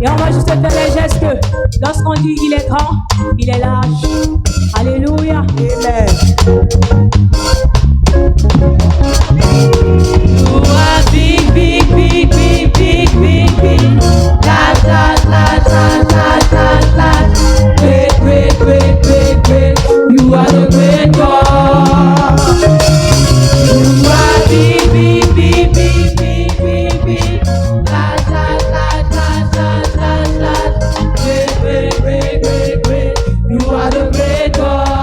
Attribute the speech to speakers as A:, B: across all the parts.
A: Et on va juste faire les gestes que lorsqu'on dit il est grand, il est large. Alléluia. Amen. You are big, big, big, big, big, big, big. Large, large, large, large, large, large, large. Great, great, great, great, great. You are the great God. You are big, big, big, big, big, big, big. Large, large, large, large, large, large, large. Great, great, great, great, great. You are the great God.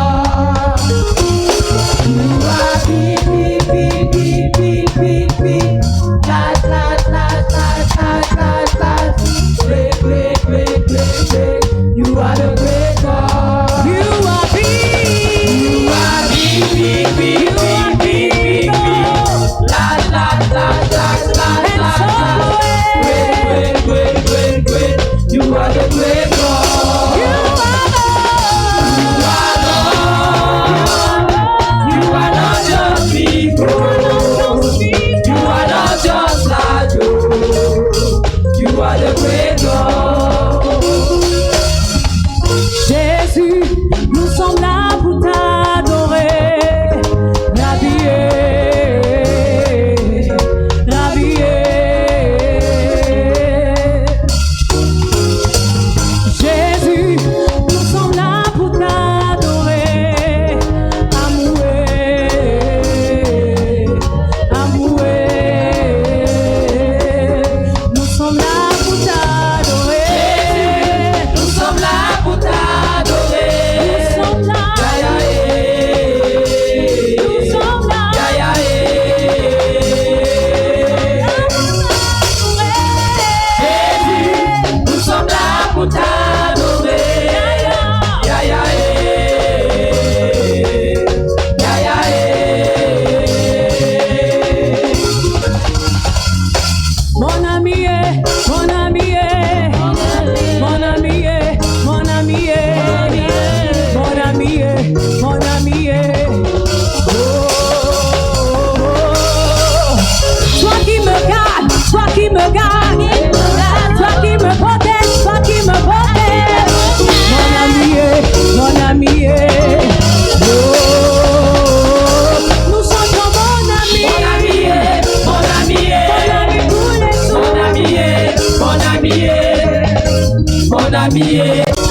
A: ami,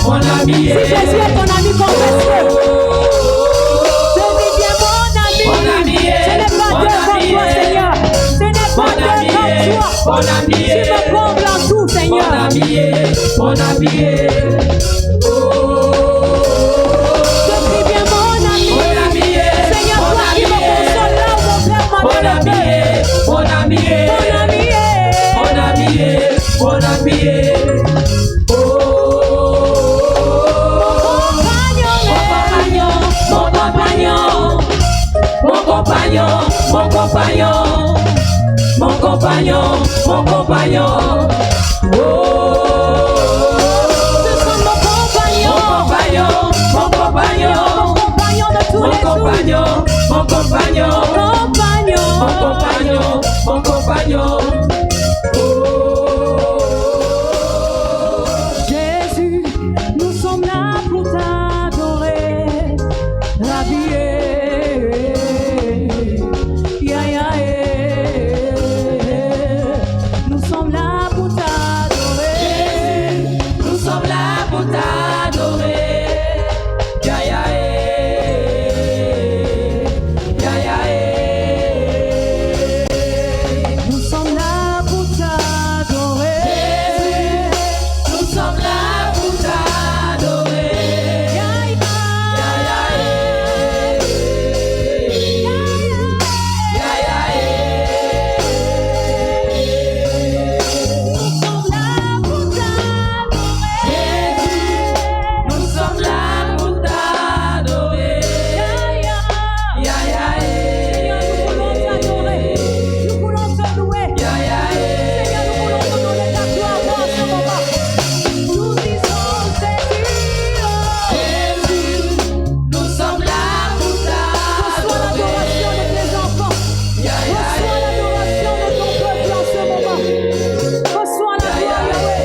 A: mon ami.
B: Si Jésus est ton ami, confesse-le. Je dis bien mon ami. Ce n'est pas devant toi, Seigneur. Ce n'est pas devant toi. Tu me combles en tout, Seigneur.
A: Mon ami, mon ami.
B: Je prie bien mon ami. Seigneur, toi qui me consoles là où mon père m'a donné.
A: Mon ami,
B: Mon ami.
A: mon ami. Mon compagnon. Mon compagnon. Oh,
B: Ce sont mon compagnon.
A: Mon compagnon
B: de tous les jours.
A: Mon compagnon. Oh.
B: Jésus, nous sommes là pour t'adorer. Rabbier. Nous sommes là pour t'adorer.
A: Nous sommes là pour t'adorer.
B: Nous sommes là pour t'adorer.
A: Nous sommes là pour t'adorer. Nous sommes là pour t'adorer.
B: Seigneur, nous voulons t'adorer. Nous voulons te louer. Seigneur, nous voulons te donner ta gloire en ce moment. Nous disons
A: Jésus, nous sommes là pour
B: reçois l'adoration de tes enfants. Reçois l'adoration de ton peuple en ce moment. Reçois la gloire, Yahweh.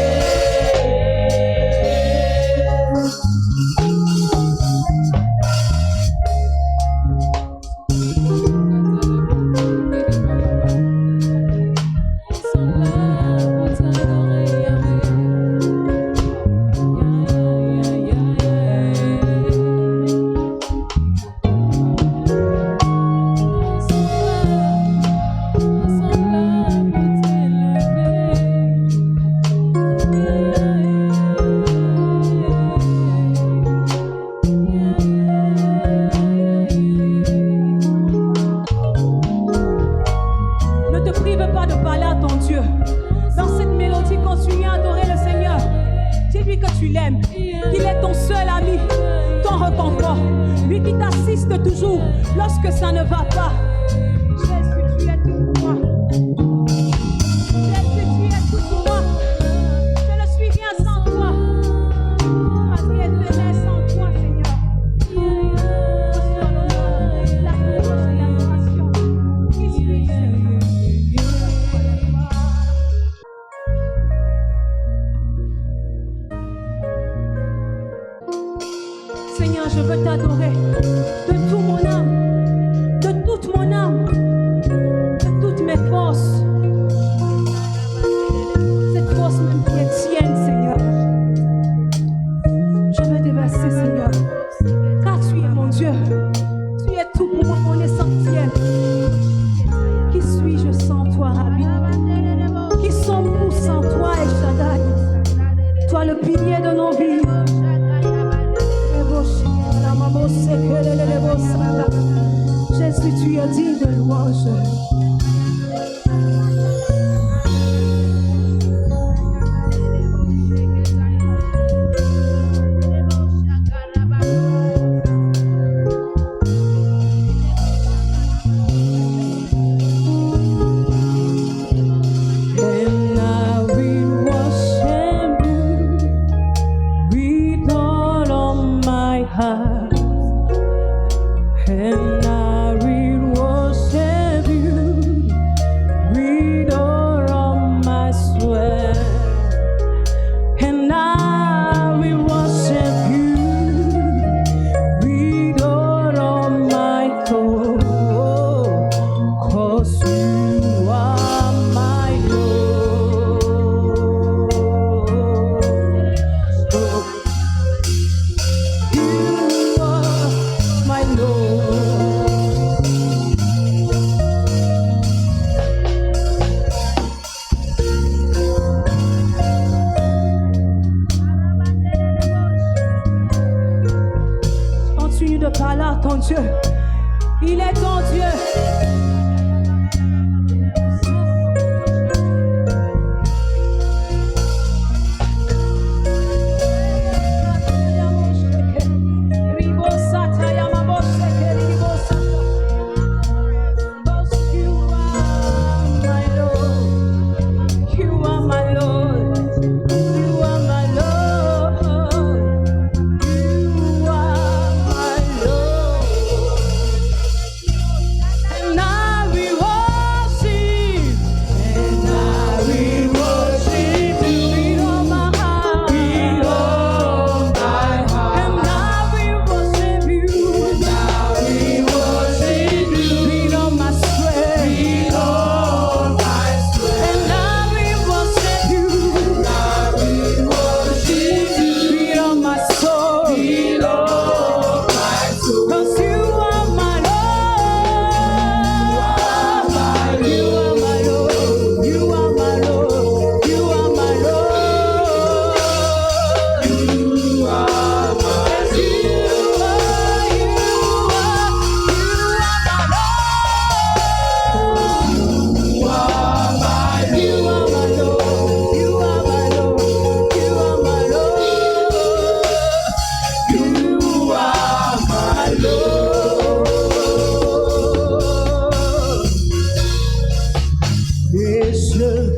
B: Ne te prive pas de parler à ton Dieu. Dans cette mélodie, continue à adorer le Seigneur. Dis-lui que tu l'aimes, qu'il est ton seul ami, ton réconfort. Lui qui t'assiste toujours lorsque ça ne va pas. Jésus, tu es tout pour moi. Jésus, tu es tout pour moi. Je ne suis rien sans toi. Ma vie est pleine sans toi, Seigneur. Reçois l'honneur, la louange et l'adoration. Qui suis-je, Seigneur? Seigneur, je veux t'adorer de tout mon âme, de toute mon âme, de toutes mes forces. Cette force même qui est tienne, Seigneur. Je veux te verser, Seigneur, car tu es mon Dieu. Tu es tout pour moi, mon essentiel. Qui suis-je sans toi, Rabbi? Qui sommes-nous sans toi, El Shaddai? Toi le pilier de nos vies.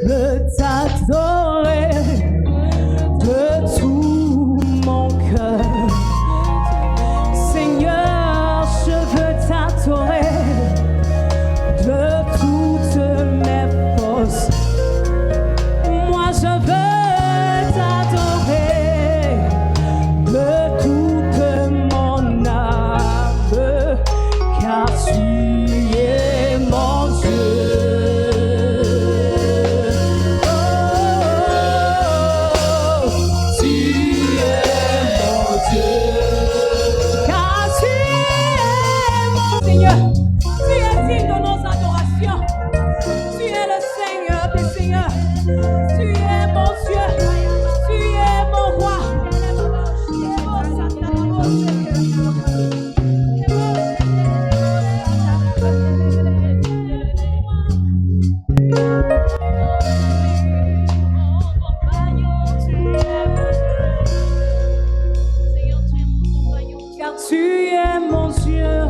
B: veux t'adorer de tout mon cœur. Seigneur, je veux t'adorer de toutes mes forces. Moi, je veux t'adorer de toute mon âme, car tu es mon Dieu. Tu es mon Dieu.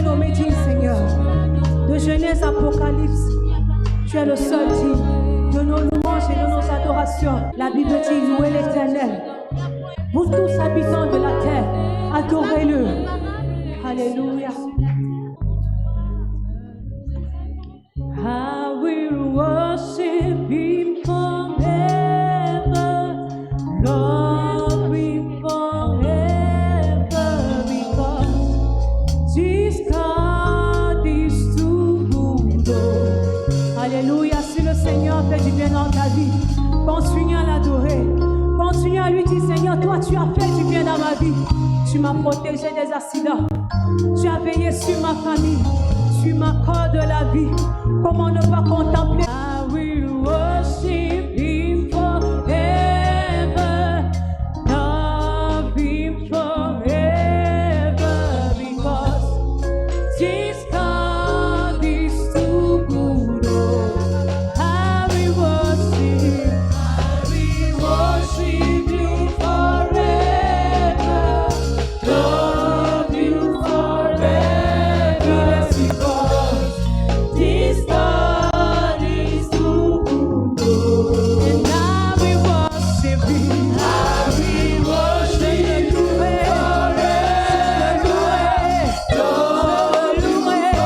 B: sommet digne, Seigneur. De Genèse, Apocalypse, tu es le seul digne de nos louanges et de nos adorations. La Bible dit, louez l'Éternel. Vous tous habitants de la terre, adorez-le. Alléluia. I will worship Him forever, love Him forever, because this God is too good. Alléluia. Si le Seigneur fait du bien dans ta vie, continue à l'adorer. Continue à lui dire, Seigneur, toi tu as fait du bien dans ma vie. Tu m'as protégé des accidents. Tu as veillé sur ma famille. Tu m'accordes la vie. Comment ne pas contempler? I will worship Him forever, love Him forever, because this God is too good. I will worship You forever, love You forever, because this God is too good. And I will worship Him. I will worship You forever, love You forever,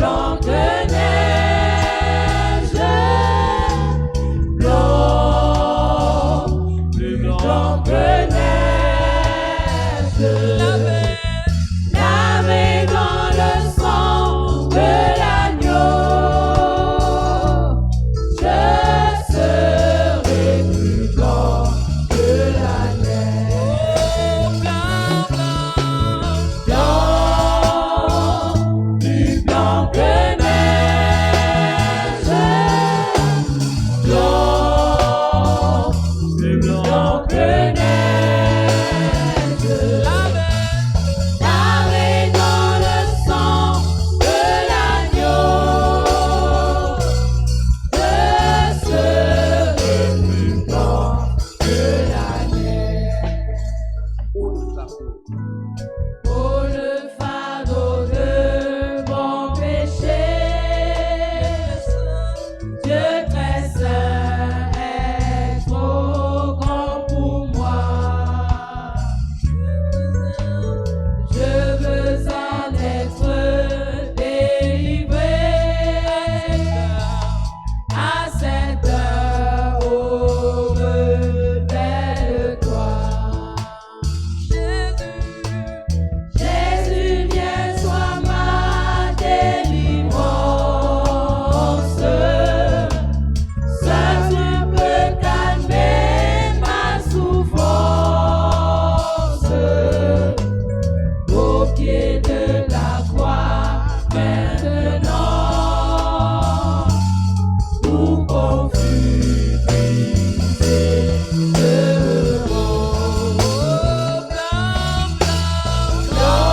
A: blanc que neige, blanc, plus blanc que neige, lavé dans le sang de l'agneau, je serai plus blanc que la neige. Blanc, plus blanc que neige, blanc, plus blanc que neige, lavé dans le sang de l'agneau, je serai plus blanc que la neige. Oh, le fardeau de mon péché, Dieu très saint est trop grand pour moi. Je veux en être délivré à cette heure, oh, rebelle-toi. Jésus, viens, sois ma délivrance. Seul tu peux calmer ma souffrance. Au pied de la croix, maintenant, tout confus, brisé, blanc,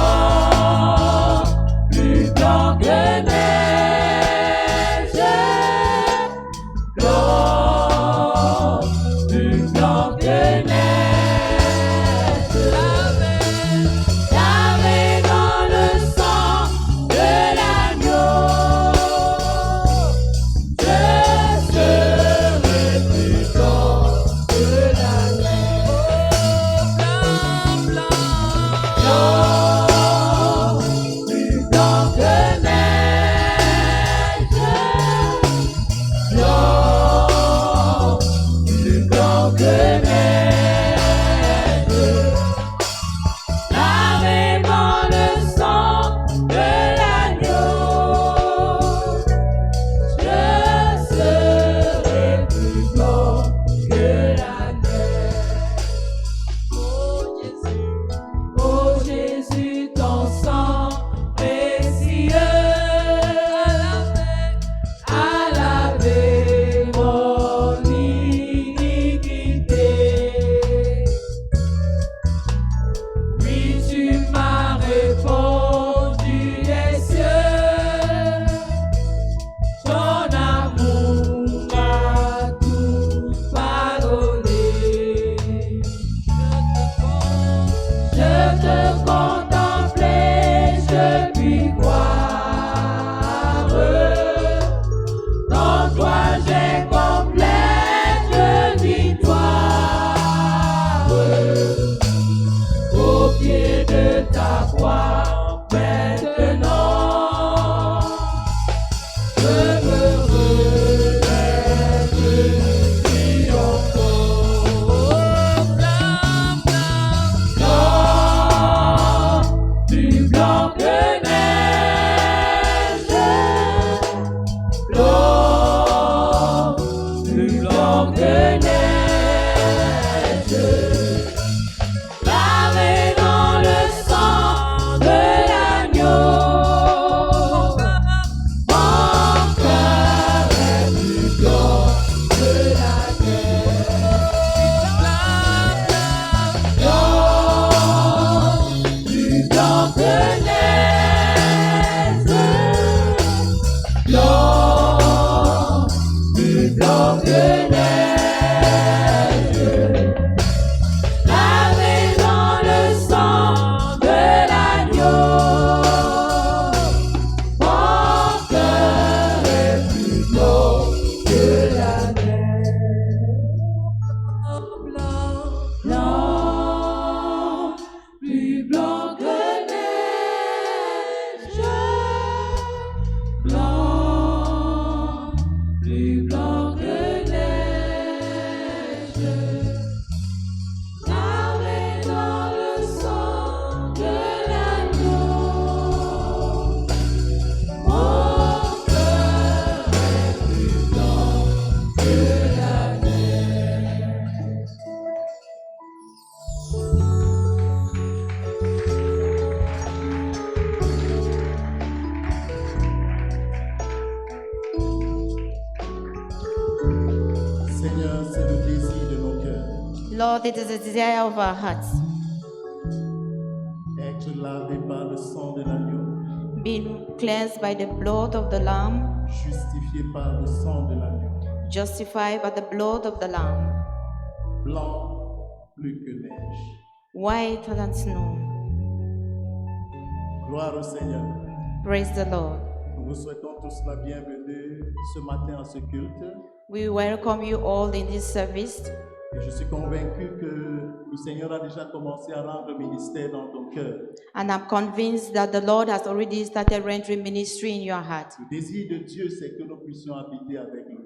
A: plus blanc que neige, blanc, plus blanc que neige, lavé dans le sang de l'agneau, je serai plus blanc que la neige. Blanc, plus blanc que neige, blanc, plus blanc que neige, lavé dans le sang de l'agneau, je serai plus blanc que la neige. Oh Jésus, ton sang précieux a lavé mon iniquité. Oui, tu m'as répondu des cieux, ton amour m'a tout pardonné. Je te contemplais, je puis croire. En toi j'ai complète victoire. Au pied de ta croix, maintenant, je me relève triomphant. Blanc, plus blanc que neige, blanc, plus blanc que neige, lavé dans le sang de l'agneau, mon cœur est plus blanc que la neige. Blanc, plus blanc que neige, blanc, plus blanc que neige, lavé dans le sang de l'agneau, mon cœur est plus blanc que la neige. Blanc, blanc, plus blanc que neige, Lord, it is the desire of our hearts.
C: Être lavé par le sang de l'agneau,
A: Being cleansed by the blood of the Lamb,
C: justifié par le sang de l'agneau,
A: justified by the blood of the Lamb,
C: blanc plus que neige.
A: whiter than snow.
C: Gloire au Seigneur.
A: Praise the Lord.
C: Nous vous souhaitons tous la bienvenue ce matin à ce culte.
A: We welcome you all in this service,
C: Et je suis convaincu que le Seigneur a déjà commencé à rendre ministère dans ton cœur.
A: and I'm convinced that the Lord has already started rendering ministry in your heart.
C: Le désir de Dieu, c'est que nous puissions habiter avec lui.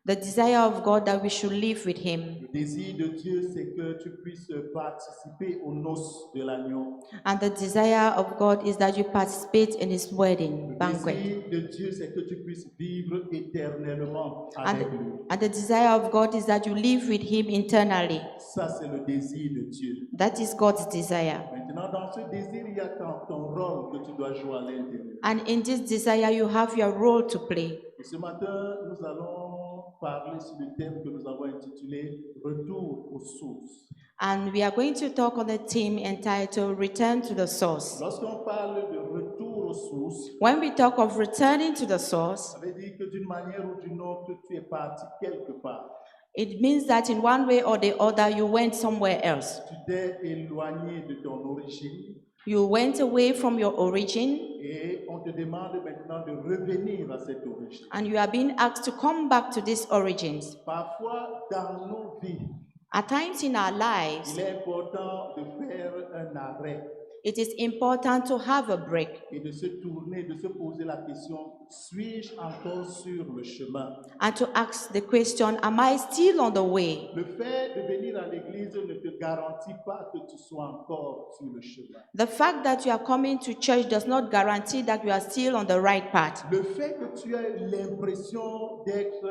A: The desire of God that we should live with Him,
C: Le désir de Dieu, c'est que tu puisses participer aux noces de l'agneau.
A: and the desire of God is that you participate in His wedding
C: Le
A: banquet.
C: désir de Dieu, c'est que tu puisses vivre éternellement avec lui.
A: And the desire of God is that you live with Him internally.
C: Ça, c'est le désir de Dieu.
A: That is God's desire.
C: Maintenant, dans ce désir, il y a ton rôle que tu dois jouer à l'intérieur.
A: And in this desire, you have your role to play.
C: Et ce matin, nous allons parler sur le thème que nous avons intitulé « Retour aux sources ».
A: And we are going to talk on a theme entitled Return to the Source.
C: Lorsqu'on parle de retour aux sources,
A: When we talk of returning to the source,
C: ça veut dire que d'une manière ou d'une autre, tu es parti quelque part.
A: it means that in one way or the other, you went somewhere else.
C: Tu t'es éloigné de ton origine
A: You went away from your origin,
C: et on te demande maintenant de revenir à cette origine.
A: and you are being asked to come back to these origins.
C: Parfois, dans nos vies,
A: At times in our lives,
C: il est important de faire un arrêt
A: it is important to have a break
C: et de se tourner, de se poser la question, suis-je encore sur le chemin?
A: and to ask the question, am I still on the way?
C: Le fait de venir à l'église ne te garantit pas que tu sois encore sur le chemin.
A: The fact that you are coming to church does not guarantee that you are still on the right path.
C: Le fait que tu aies l'impression d'être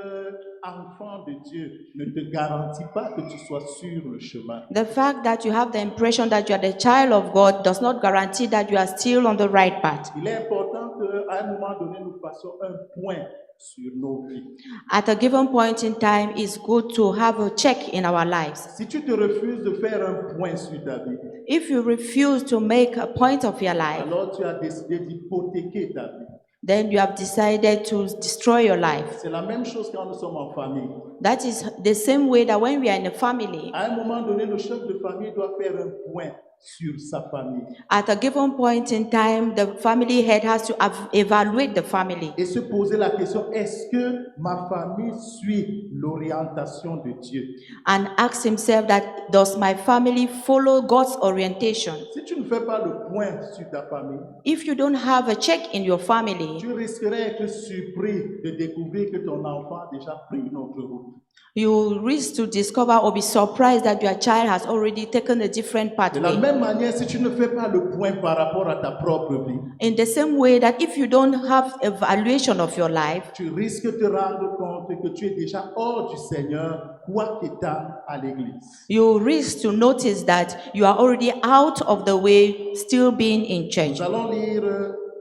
C: enfant de Dieu ne te garantit pas que tu sois sur le chemin.
A: The fact that you have the impression that you are the child of God does not guarantee that you are still on the right path.
C: Il est important qu'à un moment donné, nous fassions un point sur nos vies.
A: At a given point in time, it's good to have a check in our lives.
C: Si tu te refuses de faire un point sur ta vie,
A: If you refuse to make a point of your life,
C: alors tu as décidé d'hypothéquer ta vie.
A: then you have decided to destroy your life.
C: C'est la même chose quand nous sommes en famille.
A: That is the same way that when we are in a family,
C: À un moment donné, le chef de famille doit faire un point sur sa famille
A: at a given point in time, the family head has to evaluate the family
C: et se poser la question, est-ce que ma famille suit l'orientation de Dieu?
A: and ask himself that, does my family follow God's orientation?
C: Si tu ne fais pas le point sur ta famille,
A: If you don't have a check in your family,
C: tu risquerais d'être surpris de découvrir que ton enfant a déjà pris une autre route.
A: you risk to discover or be surprised that your child has already taken a different
C: De la
A: pathway.
C: même manière, si tu ne fais pas le point par rapport à ta propre vie,
A: In the same way that if you don't have evaluation of your life,
C: tu risques de te rendre compte que tu es déjà hors du Seigneur, quoi qu'étant à l'église.
A: you risk to notice that you are already out of the way, still being in church.
C: Nous allons lire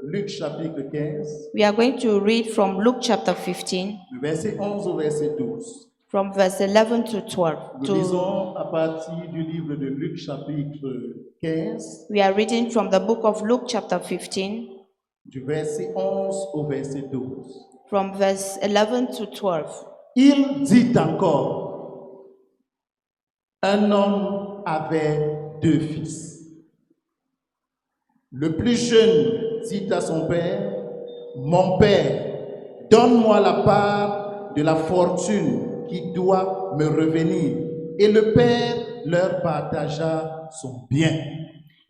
C: Luc chapitre 15,
A: We are going to read from Luke chapter 15,
C: du verset 11 au verset 12.
A: from verse 11 to 12.
C: Nous lisons à partir du livre de Luc chapitre 15,
A: We are reading from the book of Luke chapter 15,
C: du verset 11 au verset 12.
A: from verse 11 to 12.
C: Il dit encore, un homme avait 2 fils. Le plus jeune dit à son père, mon père, donne-moi la part de la fortune qui doit me revenir. Et le père leur partagea son bien.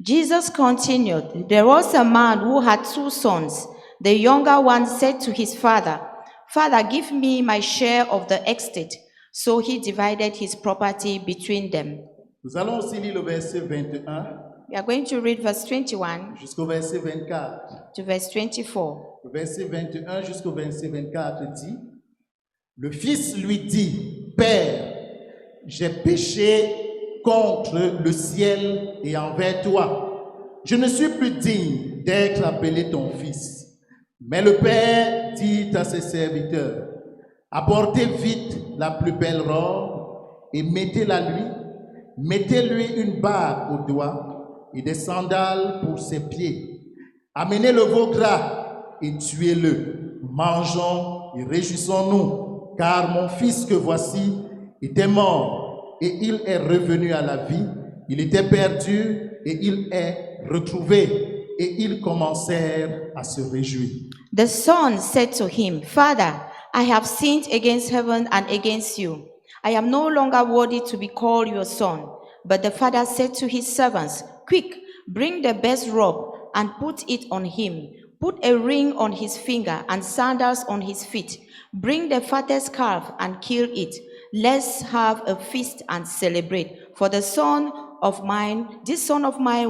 A: Jesus continued, there was a man who had 2 sons. The younger one said to his father, Father, give me my share of the estate. So he divided his property between them.
C: Nous allons aussi lire le verset 21
A: We are going to read verse 21
C: jusqu'au verset 24.
A: to verse 24.
C: Le verset 21 jusqu'au verset 24 dit, le fils lui dit, Père, j'ai péché contre le ciel et envers toi. Je ne suis plus digne d'être appelé ton fils. Mais le père dit à ses serviteurs, apportez vite la plus belle robe et mettez-la lui, Mettez-lui une bague au doigt et des sandales pour ses pieds. Amenez le veau gras et tuez-le. Mangeons et réjouissons-nous, car mon fils que voici était mort et il est revenu à la vie. Il était perdu et il est retrouvé. Et ils commencèrent à se réjouir.
D: The son said to him, Father, I have sinned against heaven and against you. I am no longer worthy to be called your son. But the father said to his servants, Quick, bring the best robe and put it on him. Put a ring on his finger and sandals on his feet. Bring the fattest calf and kill it. Let's have a feast and celebrate. For this son of mine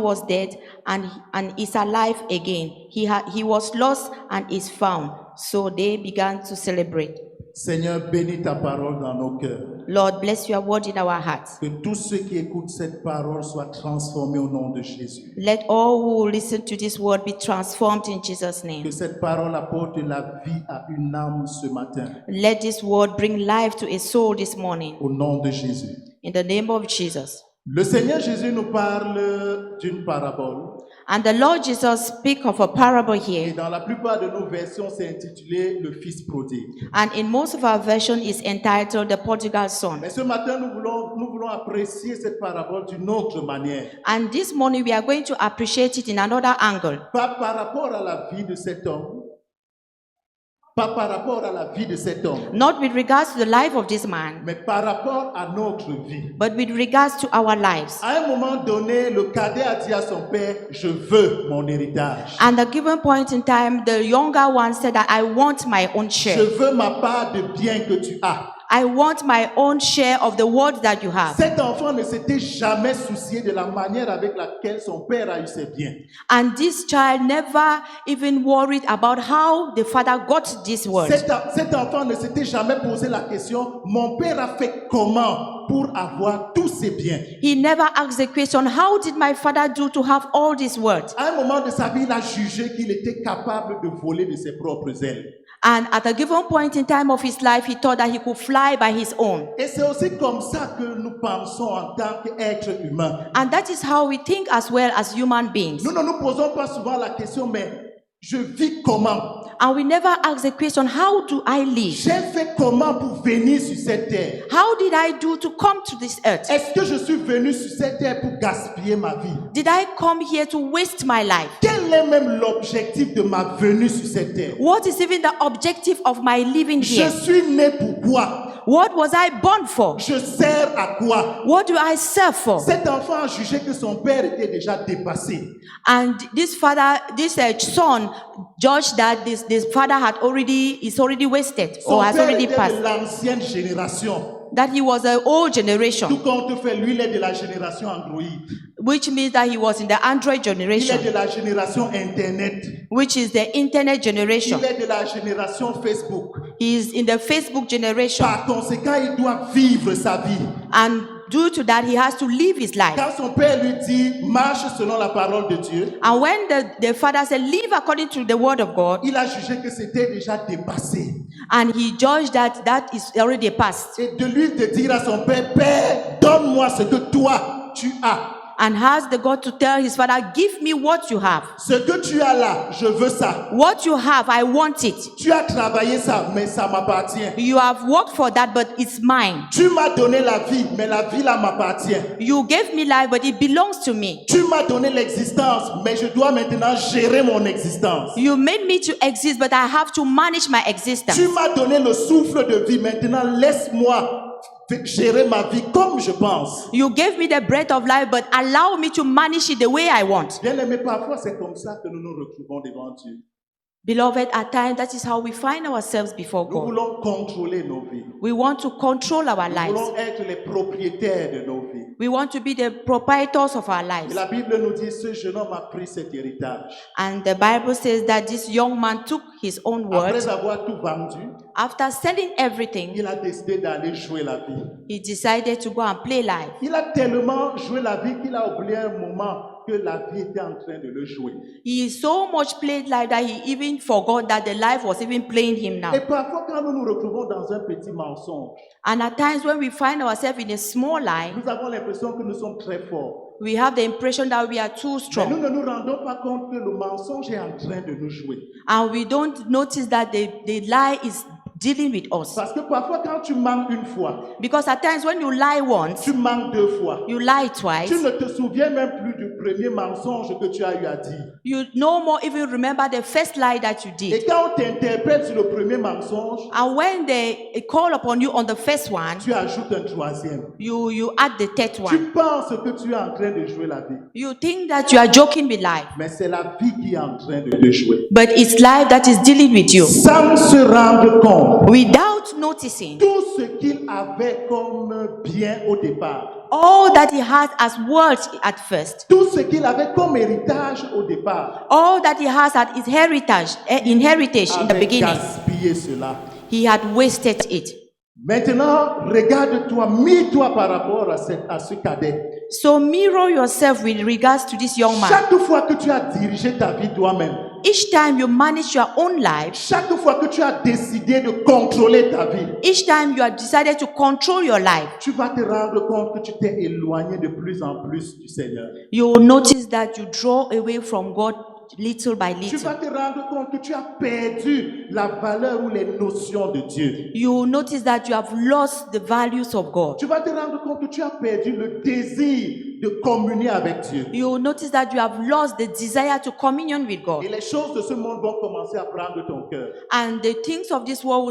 D: was dead and is alive again. He was lost and is found. So they began to celebrate.
C: Seigneur, bénis ta parole dans nos cœurs.
D: Lord, bless your word in our hearts.
C: Que tous ceux qui écoutent cette parole soient transformés au nom de Jésus.
D: Let all who listen to this word be transformed in Jesus' name.
C: Que cette parole apporte la vie à une âme ce matin.
D: Let this word bring life to a soul this morning.
C: Au nom de Jésus.
D: In the name of Jesus.
C: Le Seigneur Jésus nous parle d'une parabole.
D: And the Lord Jesus speak of a parable
C: Et
D: here.
C: dans la plupart de nos versions, c'est intitulé Le Fils prodigue.
D: And in most of our version is entitled The Prodigal Son.
C: Mais ce matin, nous voulons apprécier cette parabole d'une autre manière.
D: And this morning we are going to appreciate it in another angle.
C: Pas par rapport à la vie de cet homme. Pas par rapport à la vie de cet homme.
D: Not with regards to the life of this man,
C: Mais par rapport à notre vie.
D: but with regards to our lives.
C: À un moment donné, le cadet a dit à son père, je veux mon héritage.
D: And at a given point in time, the younger one said that I want my own
C: Je
D: share.
C: veux ma part de bien que tu as.
D: I want my own share of the word that you have.
C: Cet enfant ne s'était jamais soucié de la manière avec laquelle son père a eu ses biens.
D: And this child never even worried about how the father got this word.
C: Cet enfant ne s'était jamais posé la question, mon père a fait comment pour avoir tous ses biens?
D: He never asked the question, how did my father do to have all these words?
C: À un moment de sa vie, il a jugé qu'il était capable de voler de ses propres ailes.
D: And at a given point in time of his life, he thought that he could fly by his own.
C: Et c'est aussi comme ça que nous pensons en tant qu'être humain.
D: And that is how we think as well as human beings.
C: Nous ne nous posons pas souvent la question, mais je vis comment?
D: And we never ask the question, how do I live?
C: J'ai fait comment pour venir sur cette terre?
D: How did I do to come to this earth?
C: Est-ce que je suis venu sur cette terre pour gaspiller ma vie?
D: Did I come here to waste my life?
C: Quel est même l'objectif de ma venue sur cette terre?
D: What is even the objective of my living
C: Je
D: here?
C: suis né pour quoi?
D: What was I born for?
C: Je sers à quoi?
D: What do I serve for?
C: Cet enfant a jugé que son père était déjà dépassé.
D: And this son judged that this father is already wasted
C: Son
D: or has
C: père
D: already
C: était de
D: passed.
C: l'ancienne génération.
D: That he was an old
C: Tout
D: generation,
C: compte fait, lui, il est de la génération Android.
D: which means that he was in the Android
C: Il est
D: generation,
C: de la génération Internet.
D: which is the internet generation.
C: Il est de la génération Facebook.
D: He is in the Facebook generation.
C: Par conséquent, il doit vivre sa vie.
D: And due to that, he has to live his life.
C: Quand son père lui dit, marche selon la parole de Dieu,
D: And when the father said, live according to the word of God,
C: il a jugé que c'était déjà dépassé.
D: and he judged that is already past.
C: Et de lui de dire à son père, Père, donne-moi ce que toi, tu as.
D: And has the God to tell his father, give me what you have.
C: Ce que tu as là, je veux ça.
D: What you have, I want it.
C: Tu as travaillé ça, mais ça m'appartient.
D: You have worked for that, but it's mine.
C: Tu m'as donné la vie, mais la vie là m'appartient.
D: You gave me life, but it belongs to me.
C: Tu m'as donné l'existence, mais je dois maintenant gérer mon existence.
D: You made me to exist, but I have to manage my existence.
C: Tu m'as donné le souffle de vie, maintenant laisse-moi gérer ma vie comme je pense.
D: You gave me the breath of life, but allow me to manage it the way I want.
C: Bien aimé, parfois c'est comme ça que nous nous retrouvons devant Dieu.
D: Beloved, at times that is how we find ourselves before
C: Nous
D: God.
C: voulons contrôler nos vies.
D: We want to control our
C: Nous
D: lives.
C: voulons être les propriétaires de nos vies.
D: We want to be the proprietors of our
C: Et
D: lives.
C: la Bible nous dit, ce jeune homme a pris cet héritage.
D: And the Bible says that this young man took his own word.
C: Après avoir tout vendu,
D: After selling everything,
C: il a décidé d'aller jouer la vie.
D: he decided to go and play life.
C: Il a tellement joué la vie qu'il a oublié un moment que la vie était en train de le jouer.
D: He so much played life that he even forgot that the life was even playing him now.
C: Et parfois, quand nous nous retrouvons dans un petit mensonge,
D: And at times when we find ourselves in a small lie,
C: nous avons l'impression que nous sommes très forts.
D: we have the impression that we are too
C: Mais nous
D: strong.
C: ne nous rendons pas compte que le mensonge est en train de nous jouer.
D: And we don't notice that the lie is dealing with us.
C: Parce que parfois, quand tu manques une fois,
D: Because at times when you lie once,
C: tu manques deux fois,
D: you lie
C: tu
D: twice,
C: ne te souviens même plus du premier mensonge que tu as eu à dire.
D: you no more even remember the first lie that you
C: Et
D: did.
C: quand on t'interpelle sur le premier mensonge,
D: And when they call upon you on the first one,
C: tu ajoutes un troisième.
D: you add the third
C: Tu
D: one.
C: penses que tu es en train de jouer la vie.
D: You think that you are joking with life,
C: Mais c'est la vie qui est en train de te jouer.
D: but it's life that is dealing with you.
C: Sans se rendre compte,
D: Without noticing
C: tout ce qu'il avait comme bien au départ,
D: all that he has as wealth at first,
C: tout ce qu'il avait comme héritage au départ,
D: all that he has as his heritage in the
C: avait
D: beginning,
C: gaspillé cela.
D: he had wasted it.
C: Maintenant, regarde-toi, mis-toi par rapport à ce cadet.
D: So mirror yourself with regards to this young man.
C: Chaque fois que tu as dirigé ta vie toi-même,
D: Each time you manage your own life,
C: chaque fois que tu as décidé de contrôler ta vie,
D: each time you have decided to control your life,
C: tu vas te rendre compte que tu t'es éloigné de plus en plus du Seigneur.
D: you will notice that you draw away from God little by
C: Tu vas
D: little.
C: te rendre compte que tu as perdu la valeur ou les notions de Dieu.
D: You will notice that you have lost the values of God.
C: Tu vas te rendre compte que tu as perdu le désir de communier avec Dieu.
D: You will notice that you have lost the desire to communion with God.
C: Et les choses de ce monde vont commencer à prendre ton cœur.
D: And the things of this world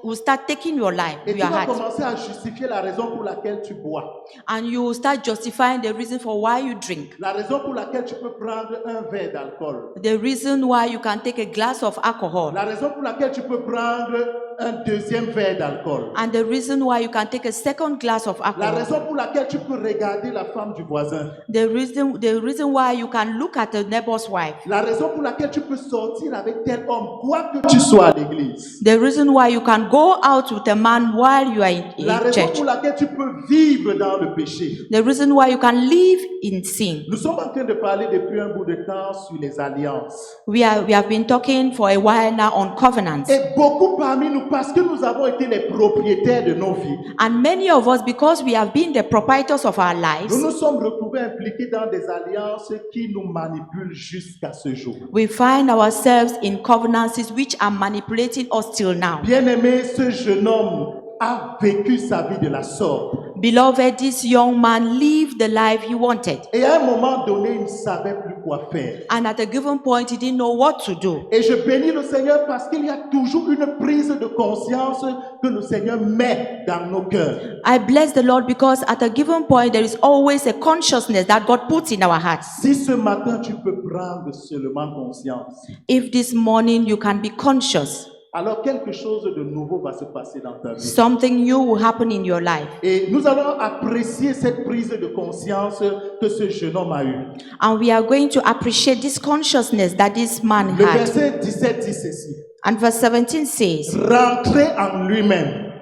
D: will start taking your life,
C: Et tu
D: your
C: vas
D: heart.
C: commencer à justifier la raison pour laquelle tu bois.
D: And you will start justifying the reason for why you drink.
C: La raison pour laquelle tu peux prendre un verre d'alcool.
D: The reason why you can take a glass of alcohol.
C: La raison pour laquelle tu peux prendre un deuxième verre d'alcool.
D: And the reason why you can take a second glass of
C: La
D: alcohol.
C: raison pour laquelle tu peux regarder la femme du voisin.
D: The reason why you can look at a neighbor's wife.
C: La raison pour laquelle tu peux sortir avec tel homme, quoi que tu sois à l'église.
D: The reason why you can go out with a man while you are
C: La
D: in
C: raison
D: church.
C: pour laquelle tu peux vivre dans le péché.
D: The reason why you can live in sin.
C: Nous sommes en train de parler depuis un bout de temps sur les alliances.
D: We have been talking for a while now on covenants.
C: Et beaucoup parmi nous, parce que nous avons été les propriétaires de nos vies,
D: And many of us, because we have been the proprietors of our lives,
C: nous nous sommes retrouvés impliqués dans des alliances qui nous manipulent jusqu'à ce jour.
D: we find ourselves in covenants which are manipulating us till now.
C: Bien-aimé, ce jeune homme a vécu sa vie de la sorte.
D: Beloved, this young man lived the life he wanted.
C: Et à un moment donné, il ne savait plus quoi faire.
D: And at a given point, he didn't know what to do.
C: Et je bénis le Seigneur parce qu'il y a toujours une prise de conscience que le Seigneur met dans nos cœurs.
D: I bless the Lord because at a given point, there is always a consciousness that God puts in our hearts.
C: Si ce matin tu peux prendre seulement conscience,
D: If this morning you can be conscious,
C: alors quelque chose de nouveau va se passer dans ta vie.
D: something new will happen in your life.
C: Et nous allons apprécier cette prise de conscience que ce jeune homme a eue.
D: And we are going to appreciate this consciousness that this man
C: Le
D: had.
C: verset 17 dit ceci.
D: And verse 17 says,
C: Rentrer en lui-même.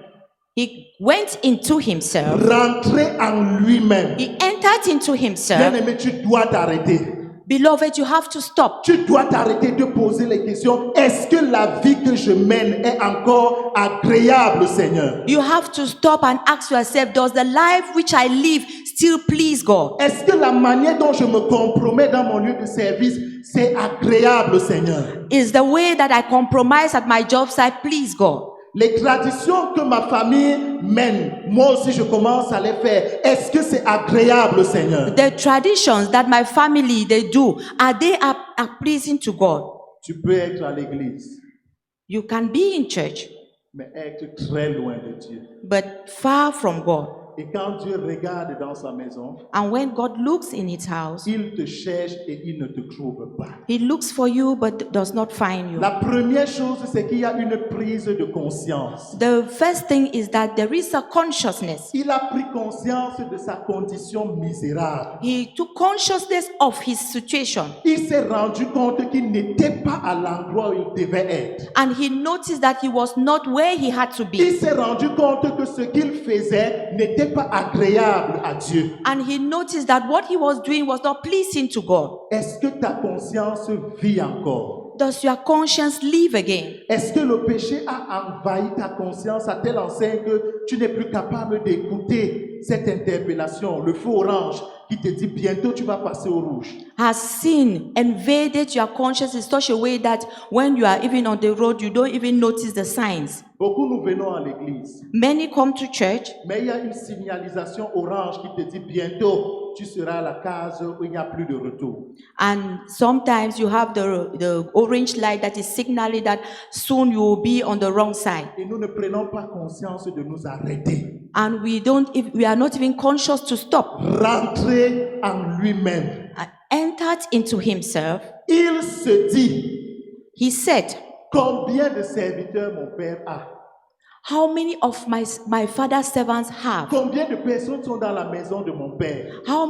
D: he went into himself.
C: Rentrer en lui-même.
D: He entered into himself.
C: Bien-aimé, tu dois t'arrêter.
D: Beloved, you have to stop.
C: Tu dois t'arrêter de poser les questions. Est-ce que la vie que je mène est encore agréable au Seigneur?
D: You have to stop and ask yourself, does the life which I live still please God?
C: Est-ce que la manière dont je me compromets dans mon lieu de service, c'est agréable au Seigneur?
D: Is the way that I compromise at my job site please God?
C: Les traditions que ma famille mène, moi aussi je commence à les faire. Est-ce que c'est agréable au Seigneur?
D: The traditions that my family they do, are they are pleasing to God?
C: Tu peux être à l'église,
D: You can be in church,
C: mais être très loin de Dieu.
D: but far from God.
C: Et quand Dieu regarde dans sa maison,
D: And when God looks in his house,
C: il te cherche et il ne te trouve pas.
D: he looks for you but does not find you.
C: La première chose, c'est qu'il y a une prise de conscience.
D: The first thing is that there is a consciousness.
C: Il a pris conscience de sa condition misérable.
D: He took consciousness of his situation.
C: Il s'est rendu compte qu'il n'était pas à l'endroit où il devait être.
D: And he noticed that he was not where he had to
C: Il
D: be.
C: s'est rendu compte que ce qu'il faisait n'était n'était pas agréable à Dieu.
D: And he noticed that what he was doing was not pleasing to God.
C: Est-ce que ta conscience vit encore?
D: Does your conscience live again?
C: Est-ce que le péché a envahi ta conscience à telle enseigne que tu n'es plus capable d'écouter cette interpellation, le feu orange qui te dit bientôt tu vas passer au rouge?
D: Has sin invaded your conscience in such a way that when you are even on the road, you don't even notice the signs?
C: Beaucoup nous venons à l'église,
D: Many come to church,
C: mais il y a une signalisation orange qui te dit bientôt tu seras à la case où il n'y a plus de retour.
D: and sometimes you have the orange light that is signaling that soon you will be on the wrong side.
C: Et nous ne prenons pas conscience de nous arrêter.
D: And we are not even conscious to stop.
C: Rentrer en lui-même.
D: Entered into himself,
C: Il se dit,
D: he said,
C: combien de serviteurs mon père a?
D: how many of my father's servants have?
C: Combien de personnes sont dans la maison de mon père?
D: How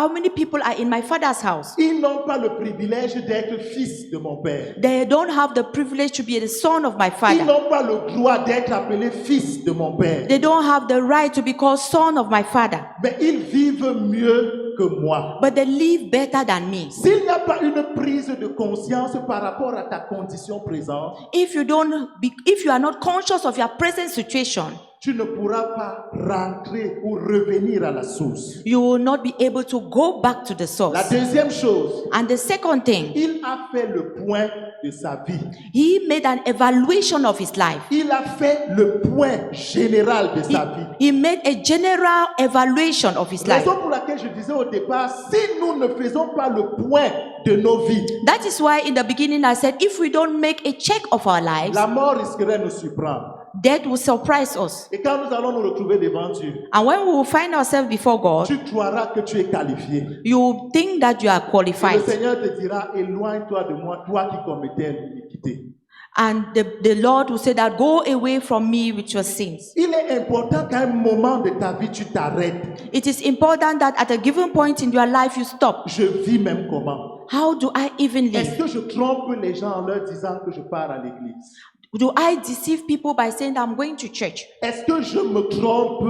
D: many people are in my father's house?
C: Ils n'ont pas le privilège d'être fils de mon père.
D: They don't have the privilege to be the son of my
C: Ils
D: father.
C: n'ont pas le droit d'être appelés fils de mon père.
D: They don't have the right to be called son of my father.
C: Mais ils vivent mieux que moi.
D: But they live better than me.
C: S'il n'y a pas une prise de conscience par rapport à ta condition présente,
D: If you are not conscious of your present situation,
C: tu ne pourras pas rentrer ou revenir à la source.
D: you will not be able to go back to the
C: La
D: source.
C: deuxième chose,
D: And the second thing,
C: il a fait le point de sa vie.
D: he made an evaluation of his life.
C: Il a fait le point général de sa vie.
D: He made a general evaluation of his life.
C: Raison pour laquelle je disais au départ, si nous ne faisons pas le point de nos vies,
D: That is why in the beginning I said, if we don't make a check of our lives,
C: la mort risquerait de nous surprendre.
D: death will surprise us.
C: Et quand nous allons nous retrouver devant Dieu,
D: And when we will find ourselves before God,
C: tu croiras que tu es qualifié.
D: you will think that you are
C: Et le
D: qualified.
C: Seigneur te dira, éloigne-toi de moi, toi qui commettais l'iniquité.
D: And the Lord will say that, go away from me with your sins.
C: Il est important qu'à un moment de ta vie, tu t'arrêtes.
D: It is important that at a given point in your life you stop.
C: Je vis même comment?
D: How do I even
C: Est-ce
D: live?
C: que je trompe les gens en leur disant que je pars à l'église?
D: Do I deceive people by saying that I'm going to church?
C: Est-ce que je me trompe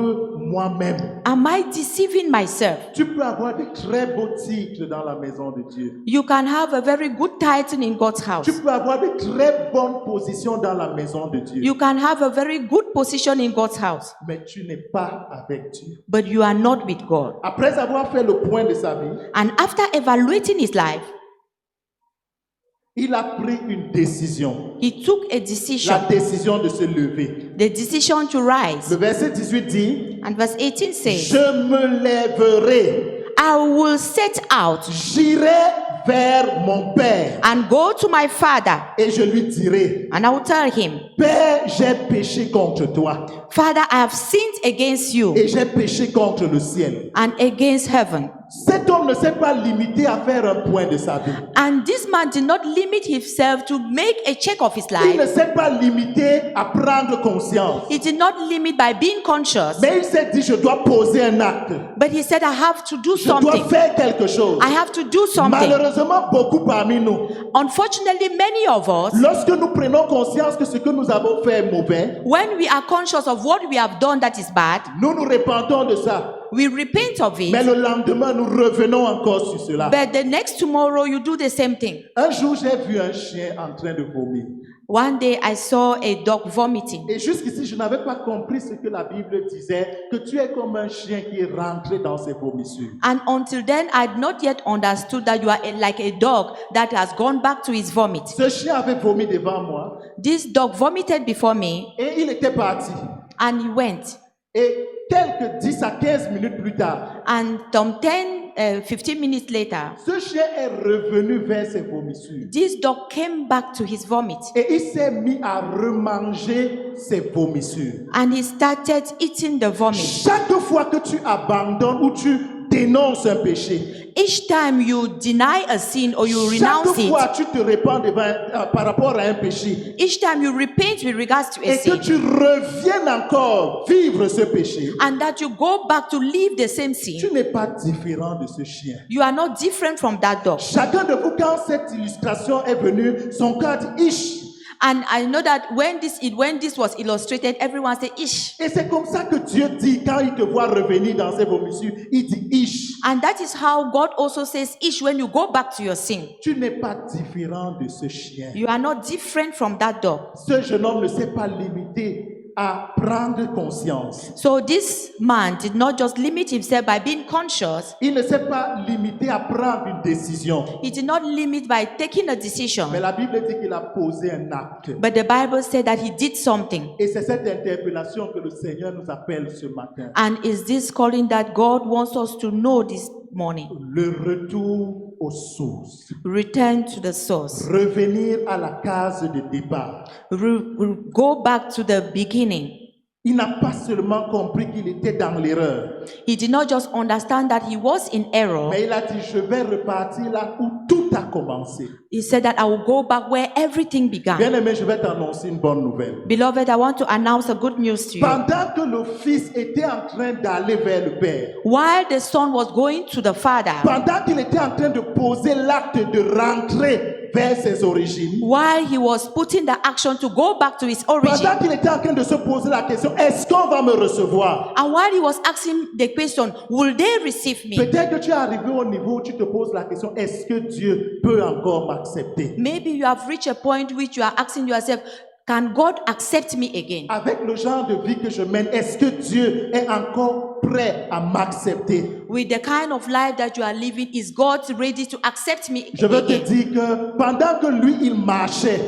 C: moi-même?
D: Am I deceiving myself?
C: Tu peux avoir de très beaux titres dans la maison de Dieu.
D: You can have a very good title in God's house.
C: Tu peux avoir de très bonnes positions dans la maison de Dieu.
D: You can have a very good position in God's house,
C: Mais tu n'es pas avec Dieu.
D: but you are not with God.
C: Après avoir fait le point de sa vie,
D: And after evaluating his life,
C: il a pris une décision.
D: he took a
C: La
D: decision,
C: décision de se lever.
D: the decision to
C: Le
D: rise.
C: verset 18 dit,
D: And verse 18 says,
C: je me lèverai,
D: I will set out
C: j'irai vers mon Père
D: and go to my father,
C: et je lui dirai,
D: and I will tell him,
C: Père, j'ai péché contre toi
D: Father, I have sinned against you
C: et j'ai péché contre le ciel.
D: and against heaven.
C: Cet homme ne s'est pas limité à faire un point de sa vie.
D: And this man did not limit himself to make a check of his
C: Il ne
D: life.
C: s'est pas limité à prendre conscience.
D: He did not limit by being conscious,
C: Mais il s'est dit, je dois poser un acte.
D: but he said, I have to do
C: Je dois
D: something.
C: faire quelque chose.
D: I have to do something.
C: Malheureusement, beaucoup parmi nous,
D: Unfortunately, many of us,
C: lorsque nous prenons conscience que ce que nous avons fait est mauvais,
D: when we are conscious of what we have done that is bad,
C: nous nous repentons de ça.
D: we repent of
C: Mais
D: it.
C: le lendemain, nous revenons encore sur cela.
D: But the next tomorrow, you do the same thing.
C: Un jour, j'ai vu un chien en train de vomir.
D: One day, I saw a dog vomiting.
C: Et jusqu'ici, je n'avais pas compris ce que la Bible disait, que tu es comme un chien qui est rentré dans ses vomissures.
D: And until then, I had not yet understood that you are like a dog that has gone back to his vomit.
C: Ce chien avait vomi devant moi
D: This dog vomited before me,
C: et il était parti.
D: and he went.
C: Et quelques 10 à 15 minutes plus tard,
D: And some 15 minutes later,
C: ce chien est revenu vers ses vomissures.
D: this dog came back to his vomit.
C: Et il s'est mis à remanger ses vomissures.
D: And he started eating the vomit.
C: Chaque fois que tu abandonnes ou tu dénonces un péché,
D: Each time you deny a sin or you
C: chaque
D: renounce it,
C: fois tu te répands par rapport à un péché,
D: each time you repent with regards to a
C: et que
D: sin,
C: tu reviennes encore vivre ce péché,
D: and that you go back to live the same sin,
C: tu n'es pas différent de ce chien.
D: you are not different from that dog.
C: Chacun de vous, quand cette illustration est venue, son cœur dit, Ish,
D: And I know that when this was illustrated, everyone said, ish.
C: Et c'est comme ça que Dieu dit, quand il te voit revenir dans ses vomissures, il dit ish.
D: And that is how God also says, ish, when you go back to your sin.
C: Tu n'es pas différent de ce chien.
D: You are not different from that dog.
C: Ce jeune homme ne s'est pas limité à prendre conscience.
D: So this man did not just limit himself by being conscious.
C: Il ne s'est pas limité à prendre une décision.
D: He did not limit by taking a decision.
C: Mais la Bible dit qu'il a posé un acte.
D: But the Bible said that he did something.
C: Et c'est cette interpellation que le Seigneur nous appelle ce matin.
D: And is this calling that God wants us to know this morning?
C: Le retour aux sources.
D: Return to the source.
C: Revenir à la case de départ.
D: Go back to the beginning.
C: Il n'a pas seulement compris qu'il était dans l'erreur,
D: He did not just understand that he was in error.
C: mais il a dit, je vais repartir là où tout a commencé.
D: He said that I will go back where everything began.
C: Bien-aimé, je vais t'annoncer une bonne nouvelle.
D: Beloved, I want to announce a good news to you.
C: Pendant que le fils était en train d'aller vers le Père,
D: While the son was going to the father,
C: pendant qu'il était en train de poser l'acte de rentrer vers ses origines,
D: while he was putting the action to go back to his origin,
C: pendant qu'il était en train de se poser la question, est-ce qu'on va me recevoir?
D: and while he was asking the question, will they receive me?
C: Peut-être que tu es arrivé au niveau où tu te poses la question, est-ce que Dieu peut encore m'accepter?
D: Maybe you have reached a point which you are asking yourself, can God accept me again?
C: Avec le genre de vie que je mène, est-ce que Dieu est encore prêt à m'accepter?
D: With the kind of life that you are living, is God ready to accept me
C: Je veux te
D: again?
C: dire que pendant que lui, il marchait,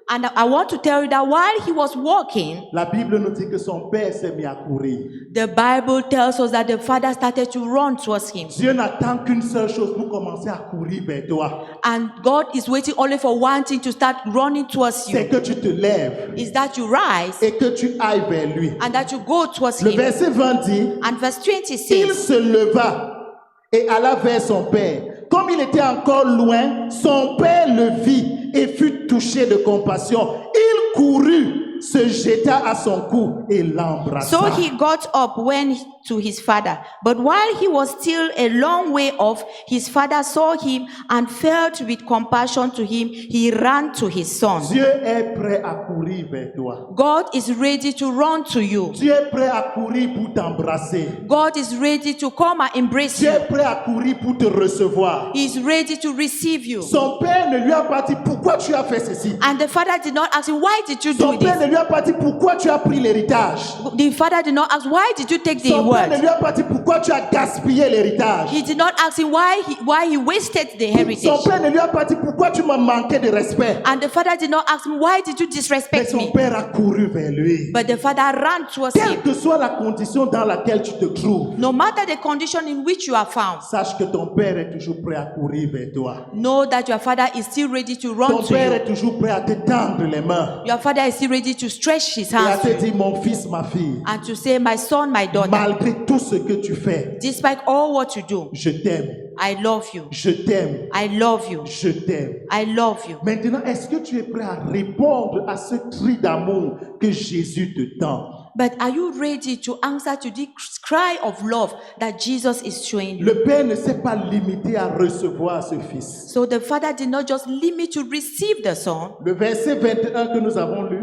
D: And I want to tell you that while he was walking,
C: la Bible nous dit que son père s'est mis à courir.
D: the Bible tells us that the father started to run towards him.
C: Dieu n'attend qu'une seule chose pour commencer à courir vers toi.
D: And God is waiting only for one thing to start running towards
C: C'est
D: you.
C: que tu te lèves
D: Is that you rise
C: et que tu ailles vers lui.
D: and that you go towards
C: Le
D: him.
C: verset 20 dit,
D: And verse 20
C: il
D: says,
C: se leva et alla vers son père. Comme il était encore loin, son père le vit et fut touché de compassion. Il courut, se jeta à son cou et l'embrassa.
D: so he got up, went to his father. But while he was still a long way off, his father saw him and felt with compassion to him. He ran to his son.
C: Dieu est prêt à courir vers toi.
D: God is ready to run to you.
C: Dieu est prêt à courir pour t'embrasser.
D: God is ready to come and embrace
C: Dieu
D: you.
C: est prêt à courir pour te recevoir.
D: He is ready to receive you.
C: Son père ne lui a pas dit pourquoi tu as fait ceci.
D: And the father did not ask him, why did you
C: Son
D: do
C: père
D: this?
C: ne lui a pas dit pourquoi tu as pris l'héritage.
D: The father did not ask, why did you take the
C: Son père ne
D: word?
C: lui a pas dit pourquoi tu as gaspillé l'héritage.
D: He did not ask him why he wasted the
C: Son
D: heritage.
C: père ne lui a pas dit pourquoi tu m'as manqué de respect.
D: And the father did not ask him, why did you
C: Mais
D: disrespect
C: son
D: me?
C: père a couru vers lui.
D: But the father ran towards
C: Quelle
D: him.
C: que soit la condition dans laquelle tu te trouves,
D: No matter the condition in which you are found,
C: sache que ton père est toujours prêt à courir vers toi.
D: know that your father is still ready to run
C: Ton
D: to
C: père
D: you.
C: est toujours prêt à te tendre les mains
D: Your father is still ready to stretch his
C: et à
D: hands
C: te dire mon fils, ma fille,
D: and to say, my son, my daughter,
C: malgré tout ce que tu fais,
D: despite all what you do,
C: je t'aime,
D: I love you.
C: je t'aime,
D: I love you.
C: je t'aime.
D: I love you.
C: Maintenant, est-ce que tu es prêt à répondre à ce cri d'amour que Jésus te tend?
D: But are you ready to answer to this cry of love that Jesus is showing you?
C: Le père ne s'est pas limité à recevoir ce fils.
D: So the father did not just limit to receive the son.
C: Le verset 21 que nous avons lu,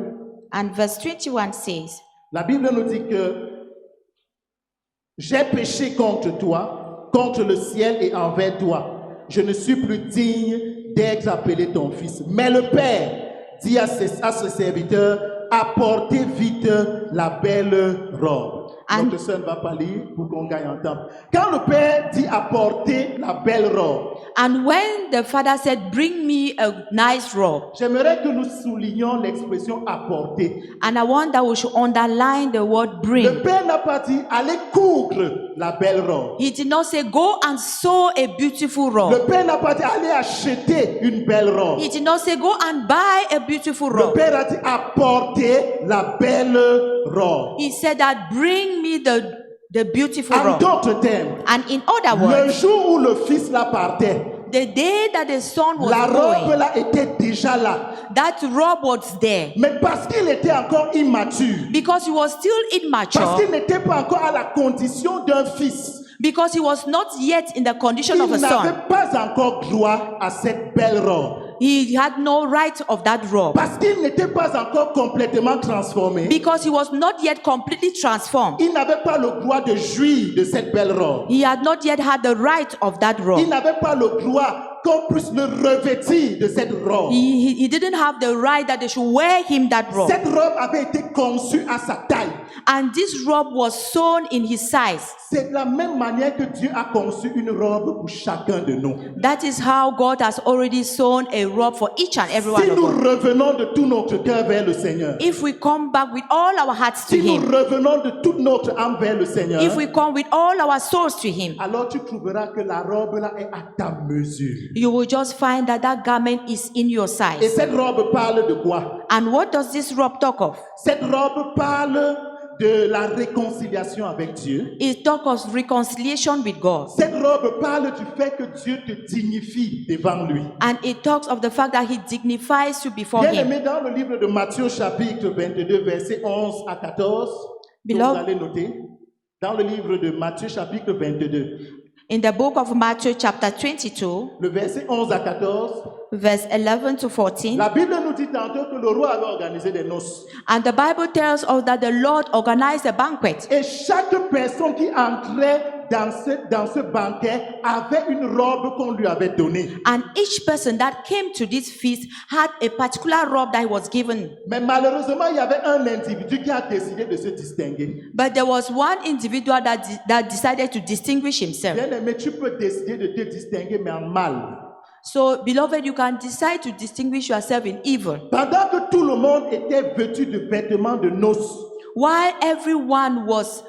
D: And verse 21 says,
C: la Bible nous dit que j'ai péché contre toi, contre le ciel et envers toi. Je ne suis plus digne d'être appelé ton fils. Mais le père dit à ses serviteurs, apportez vite la belle robe. Notre sœur ne va pas lire pour qu'on gagne en temps. Quand le père dit apporter la belle robe,
D: and when the father said, bring me a nice robe,
C: j'aimerais que nous soulignions l'expression apporter.
D: and I want that we should underline the word
C: Le
D: bring.
C: père n'a pas dit allez coudre la belle robe.
D: He did not say, go and sew a beautiful robe.
C: Le père n'a pas dit allez acheter une belle robe.
D: He did not say, go and buy a beautiful
C: Le
D: robe.
C: père a dit apporter la belle robe.
D: He said that, bring me the beautiful
C: En
D: robe.
C: d'autres termes,
D: And in other
C: le
D: words,
C: jour où le fils là partait,
D: the day that the son was
C: la robe
D: going,
C: là était déjà là.
D: that robe was there.
C: Mais parce qu'il était encore immature,
D: Because he was still
C: parce
D: immature,
C: qu'il n'était pas encore à la condition d'un fils,
D: because he was not yet in the condition
C: il
D: of a
C: n'avait
D: son.
C: pas encore droit à cette belle robe.
D: He had no right of that robe
C: Parce qu'il n'était pas encore complètement transformé.
D: because he was not yet completely transformed.
C: Il n'avait pas le droit de jouir de cette belle robe.
D: He had not yet had the right of that
C: Il
D: robe.
C: n'avait pas le droit qu'on puisse le revêtir de cette robe.
D: He didn't have the right that they should wear him that robe.
C: Cette robe avait été conçue à sa taille.
D: And this robe was sewn in his size.
C: C'est de la même manière que Dieu a conçu une robe pour chacun de nous.
D: That is how God has already sewn a robe for each and every one
C: Si
D: of
C: nous
D: us.
C: revenons de tout notre cœur vers le Seigneur,
D: If we come back with all our hearts to
C: si nous
D: him,
C: revenons de toute notre âme vers le Seigneur,
D: if we come with all our souls to him,
C: alors tu trouveras que la robe là est à ta mesure.
D: you will just find that that garment is in your
C: Et
D: size.
C: cette robe parle de quoi?
D: And what does this robe talk of?
C: Cette robe parle de la réconciliation avec Dieu.
D: It talks of reconciliation with God.
C: Cette robe parle du fait que Dieu te dignifie devant lui.
D: And it talks of the fact that he dignifies you before
C: Bien
D: him.
C: aimé, dans le livre de Matthieu chapitre 22 versets 11 à 14, que vous
D: Beloved.
C: allez noter, dans le livre de Matthieu chapitre 22,
D: In the book of Matthew chapter 22,
C: le verset 11 à 14,
D: verse 11 to 14,
C: la Bible nous dit tantôt que le roi avait organisé des noces.
D: and the Bible tells us that the Lord organized a banquet.
C: Et chaque personne qui entrait dans ce banquet avait une robe qu'on lui avait donnée.
D: And each person that came to this feast had a particular robe that was given.
C: Mais malheureusement, il y avait un individu qui a décidé de se distinguer.
D: But there was one individual that decided to distinguish himself.
C: Bien aimé, tu peux décider de te distinguer, mais en mal.
D: So, beloved, you can decide to distinguish yourself in evil.
C: Pendant que tout le monde était vêtu de vêtements de noces,
D: While everyone was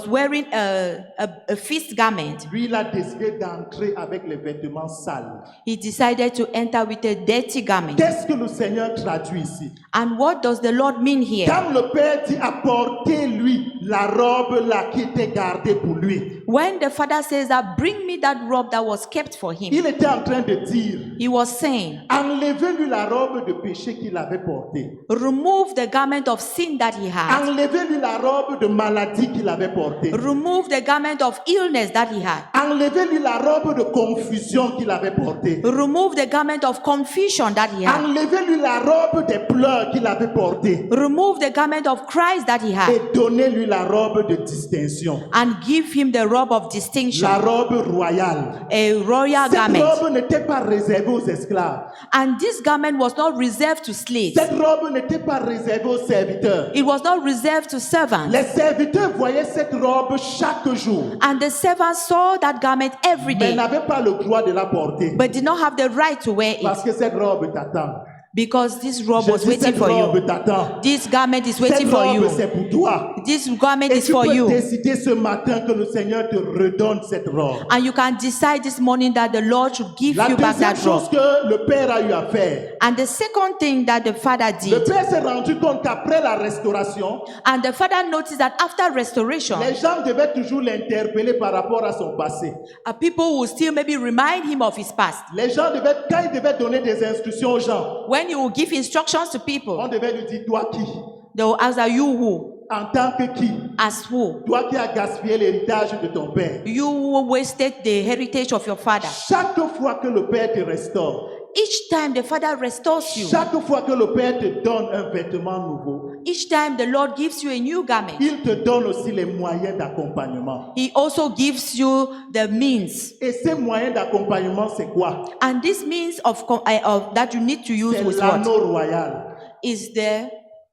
D: wearing a feast garment,
C: lui, il a décidé d'entrer avec les vêtements sales.
D: he decided to enter with a dirty garment.
C: Qu'est-ce que le Seigneur traduit ici?
D: And what does the Lord mean here?
C: Quand le Père dit apportez-lui la robe là qui était gardée pour lui,
D: When the Father says that, bring me that robe that was kept for him,
C: il était en train de dire
D: he was saying,
C: enlevez-lui la robe de péché qu'il avait portée.
D: remove the garment of sin that he had.
C: Enlevez-lui la robe de maladie qu'il avait portée.
D: Remove the garment of illness that he had.
C: Enlevez-lui la robe de confusion qu'il avait portée.
D: Remove the garment of confusion that he had.
C: Enlevez-lui la robe des pleurs qu'il avait portée.
D: Remove the garment of cries that he had.
C: Et donnez-lui la robe de distinction.
D: And give him the robe of
C: La
D: distinction,
C: robe royale.
D: a royal
C: Cette
D: garment.
C: robe n'était pas réservée aux esclaves.
D: And this garment was not reserved to slaves.
C: Cette robe n'était pas réservée aux serviteurs.
D: It was not reserved to servants.
C: Les serviteurs voyaient cette robe chaque jour,
D: And the servants saw that garment every
C: mais
D: day,
C: n'avaient pas le droit de la porter.
D: but did not have the right to wear
C: Parce
D: it,
C: que cette robe t'attend.
D: because this robe
C: Je
D: was
C: dis,
D: waiting
C: cette
D: for you.
C: robe t'attend.
D: This garment is
C: Cette
D: waiting for
C: robe,
D: you.
C: c'est pour toi.
D: This garment
C: Et
D: is
C: tu
D: for
C: peux
D: you.
C: décider ce matin que le Seigneur te redonne cette robe.
D: And you can decide this morning that the Lord should give
C: La
D: you back
C: deuxième
D: that
C: chose
D: robe.
C: que le Père a eu à faire,
D: And the second thing that the Father
C: le
D: did,
C: Père s'est rendu compte qu'après la restauration,
D: and the Father noticed that after restoration,
C: les gens devaient toujours l'interpeller par rapport à son passé.
D: people will still maybe remind him of his past.
C: Les gens devaient, quand ils devaient donner des instructions aux gens,
D: When you will give instructions to people,
C: on devait lui dire, toi qui?
D: they will ask that, you who?
C: En tant que qui?
D: As who?
C: Toi qui as gaspillé l'héritage de ton père.
D: You who wasted the heritage of your father.
C: Chaque fois que le Père te restaure,
D: Each time the Father restores you,
C: chaque fois que le Père te donne un vêtement nouveau,
D: each time the Lord gives you a new garment,
C: il te donne aussi les moyens d'accompagnement.
D: He also gives you the means.
C: Et ces moyens d'accompagnement, c'est quoi?
D: And this means of that you need to use
C: C'est
D: with what?
C: l'anneau royal.
D: Is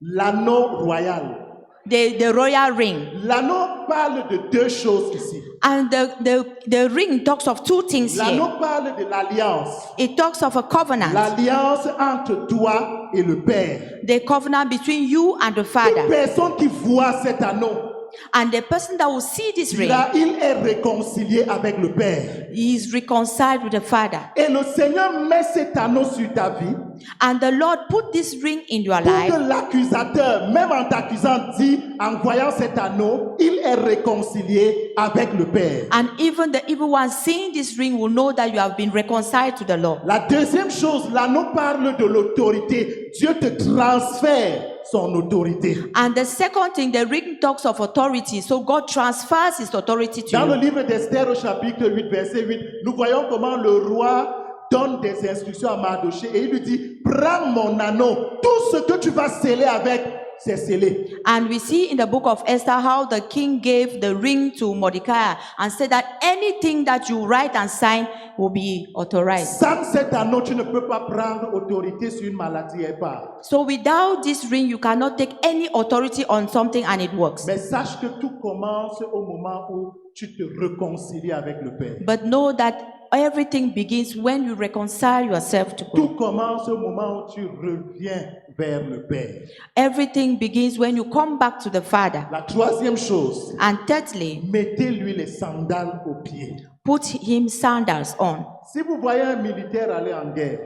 C: L'anneau royal.
D: the royal ring.
C: L'anneau parle de deux choses ici.
D: And the ring talks of two things here.
C: L'anneau parle de l'alliance.
D: It talks of a covenant.
C: L'alliance entre toi et le Père.
D: The covenant between you and the
C: Une
D: Father.
C: personne qui voit cet anneau,
D: And the person that will see this ring,
C: là, il est réconcilié avec le Père.
D: he is reconciled with the Father.
C: Et le Seigneur met cet anneau sur ta vie
D: And the Lord put this ring in your
C: pour
D: life.
C: que l'accusateur, même en t'accusant, dit, en voyant cet anneau, il est réconcilié avec le Père.
D: And even the evil one seeing this ring will know that you have been reconciled to the Lord.
C: La deuxième chose, l'anneau parle de l'autorité. Dieu te transfère son autorité.
D: And the second thing, the ring talks of authority. So God transfers his authority to
C: Dans le
D: you.
C: livre d'Esther au chapitre 8, verset 8, nous voyons comment le roi donne des instructions à Mardochée et il lui dit, prends mon anneau, tout ce que tu vas sceller avec, c'est scellé.
D: And we see in the book of Esther how the king gave the ring to Mordecai and said that anything that you write and sign will be authorized.
C: Sans cet anneau, tu ne peux pas prendre autorité sur une maladie et pas.
D: So without this ring, you cannot take any authority on something and it works.
C: Mais sache que tout commence au moment où tu te réconcilies avec le Père.
D: But know that everything begins when you reconcile yourself to
C: Tout
D: God.
C: commence au moment où tu reviens vers le Père.
D: Everything begins when you come back to the Father.
C: La troisième chose,
D: And thirdly,
C: mettez-lui les sandales aux pieds.
D: put him sandals on.
C: Si vous voyez un militaire aller en guerre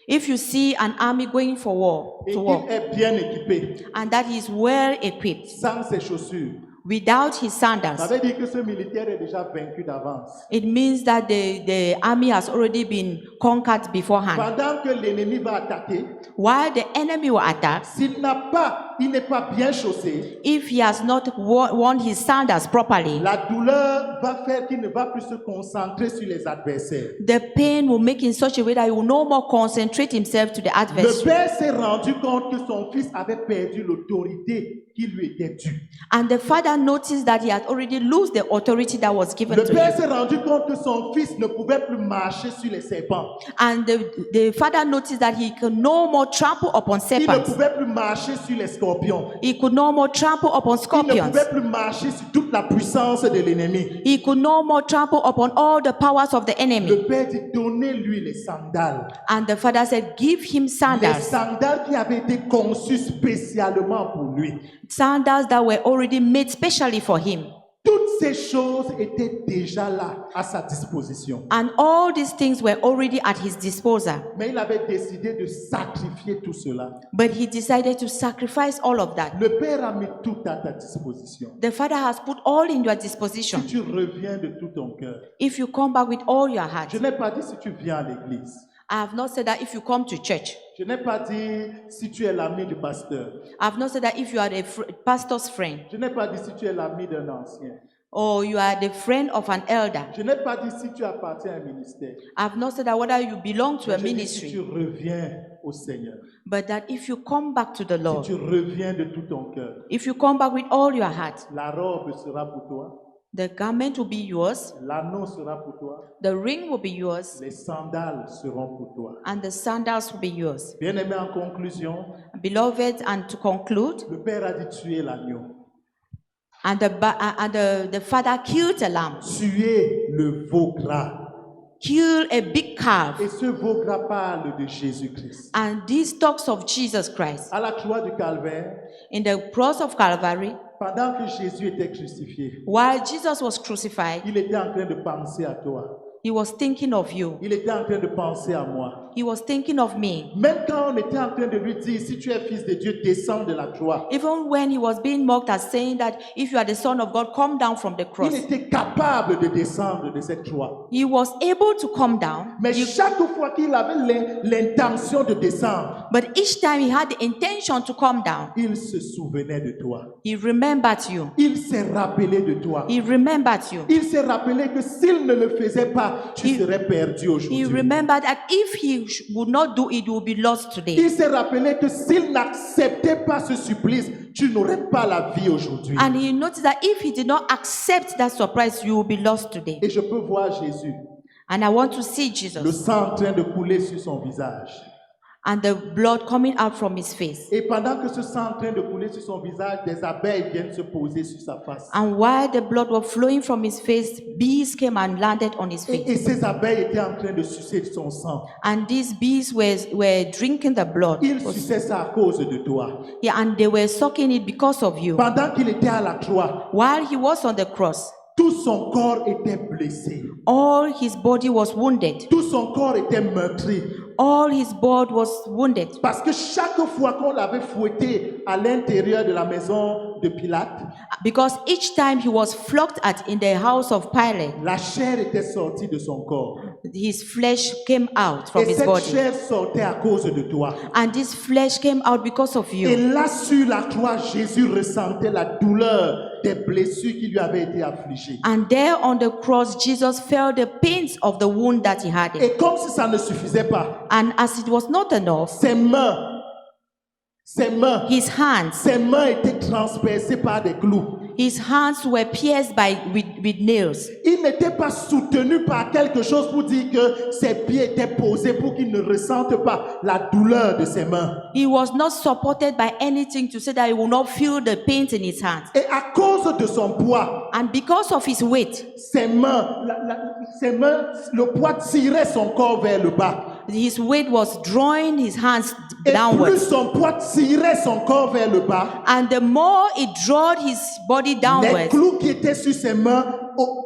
D: If you see an army going for war,
C: et
D: to
C: qu'il
D: war,
C: est bien équipé,
D: and that is well equipped,
C: sans ses chaussures,
D: without his
C: ça
D: sandals,
C: veut dire que ce militaire est déjà vaincu d'avance.
D: it means that the army has already been conquered beforehand.
C: Pendant que l'ennemi va attaquer,
D: While the enemy will attack,
C: il n'est pas bien chaussé,
D: if he has not worn his sandals properly,
C: la douleur va faire qu'il ne va plus se concentrer sur les adversaires.
D: the pain will make in such a way that he will no more concentrate himself to the
C: Le
D: adversary.
C: père s'est rendu compte que son fils avait perdu l'autorité qui lui était due.
D: And the father noticed that he had already lost the authority that was given
C: Le
D: to
C: père
D: him.
C: s'est rendu compte que son fils ne pouvait plus marcher sur les serpents.
D: And the father noticed that he could no more trample upon
C: Il ne
D: serpents.
C: pouvait plus marcher sur les scorpions.
D: He could no more trample upon
C: Il ne
D: scorpions.
C: pouvait plus marcher sur toute la puissance de l'ennemi.
D: He could no more trample upon all the powers of the enemy.
C: Le père dit, donnez-lui les sandales.
D: And the father said, give him
C: Les
D: sandals.
C: sandales qui avaient été conçues spécialement pour lui.
D: Sandals that were already made specially for him.
C: Toutes ces choses étaient déjà là, à sa disposition.
D: And all these things were already at his disposal.
C: Mais il avait décidé de sacrifier tout cela.
D: But he decided to sacrifice all of that.
C: Le Père a mis tout à ta disposition.
D: The father has put all in your
C: Si
D: disposition.
C: tu reviens de tout ton cœur.
D: If you come back with all your heart.
C: Je n'ai pas dit si tu viens à l'église.
D: I have not said that if you come to church.
C: Je n'ai pas dit si tu es l'ami du pasteur.
D: I have not said that if you are the pastor's friend
C: Je n'ai pas dit si tu es l'ami d'un ancien.
D: or you are the friend of an elder.
C: Je n'ai pas dit si tu appartiens à un ministère.
D: I have not said that whether you belong to a
C: Je dis si tu
D: ministry,
C: reviens au Seigneur.
D: but that if you come back to the
C: Si
D: Lord,
C: tu reviens de tout ton cœur.
D: if you come back with all your heart,
C: La robe sera pour toi.
D: the garment will be yours,
C: L'anneau sera pour toi.
D: the ring will be yours,
C: Les sandales seront pour toi.
D: and the sandals will be yours.
C: Bien-aimé, en conclusion,
D: Beloved, and to conclude,
C: le Père a dit tuer l'agneau.
D: and the father killed a lamb,
C: Tuer le veau gras.
D: killed a big calf,
C: Et ce veau gras parle de Jésus-Christ.
D: and this talks of Jesus Christ.
C: À la croix du Calvaire,
D: In the cross of Calvary,
C: pendant que Jésus était crucifié,
D: while Jesus was crucified,
C: il était en train de penser à toi.
D: he was thinking of you.
C: Il était en train de penser à moi.
D: He was thinking of me.
C: Même quand on était en train de lui dire, si tu es fils de Dieu, descends de la croix.
D: Even when he was being mocked as saying that if you are the son of God, come down from the
C: Il
D: cross.
C: était capable de descendre de cette croix.
D: He was able to come down,
C: Mais chaque fois qu'il avait l'intention de descendre,
D: but each time he had the intention to come down,
C: il se souvenait de toi.
D: he remembered you.
C: Il s'est rappelé de toi.
D: He remembered you.
C: Il s'est rappelé que s'il ne le faisait pas, tu serais perdu
D: He
C: aujourd'hui.
D: remembered that if he would not do it, he would be lost today.
C: Il s'est rappelé que s'il n'acceptait pas ce supplice, tu n'aurais pas la vie aujourd'hui.
D: And he noticed that if he did not accept that surprise, you will be lost today.
C: Et je peux voir Jésus,
D: And I want to see
C: le
D: Jesus
C: sang en train de couler sur son visage.
D: and the blood coming out from his face.
C: Et pendant que ce sang est en train de couler sur son visage, des abeilles viennent se poser sur sa face.
D: And while the blood was flowing from his face, bees came and landed on his face.
C: Et ces abeilles étaient en train de sucer son sang.
D: And these bees were drinking the blood.
C: Ils suçaient ça à cause de toi.
D: Yeah, and they were sucking it because of you.
C: Pendant qu'il était à la croix,
D: While he was on the cross,
C: tout son corps était blessé.
D: all his body was wounded.
C: Tout son corps était meurtri.
D: All his body was wounded.
C: Parce que chaque fois qu'on l'avait fouetté à l'intérieur de la maison de Pilate,
D: Because each time he was flogged at in the house of Pilate,
C: la chair était sortie de son corps.
D: his flesh came out from
C: Et
D: his
C: cette
D: body.
C: chair sortait à cause de toi.
D: And this flesh came out because of
C: Et
D: you.
C: là, sur la croix, Jésus ressentait la douleur des blessures qui lui avaient été affligées.
D: And there on the cross, Jesus felt the pains of the wound that he had.
C: Et comme si ça ne suffisait pas,
D: And as it was not enough,
C: ses mains
D: his hands
C: étaient transpercées par des clous.
D: His hands were pierced with nails.
C: Il n'était pas soutenu par quelque chose pour dire que ses pieds étaient posés pour qu'il ne ressente pas la douleur de ses mains.
D: He was not supported by anything to say that he will not feel the pain in his hands.
C: Et à cause de son poids,
D: And because of his weight,
C: ses mains, le poids tirait son corps vers le bas.
D: his weight was drawing his hands
C: Et plus
D: downwards.
C: son poids tirait son corps vers le bas,
D: And the more it drawed his body
C: les
D: downwards,
C: clous qui étaient sur ses mains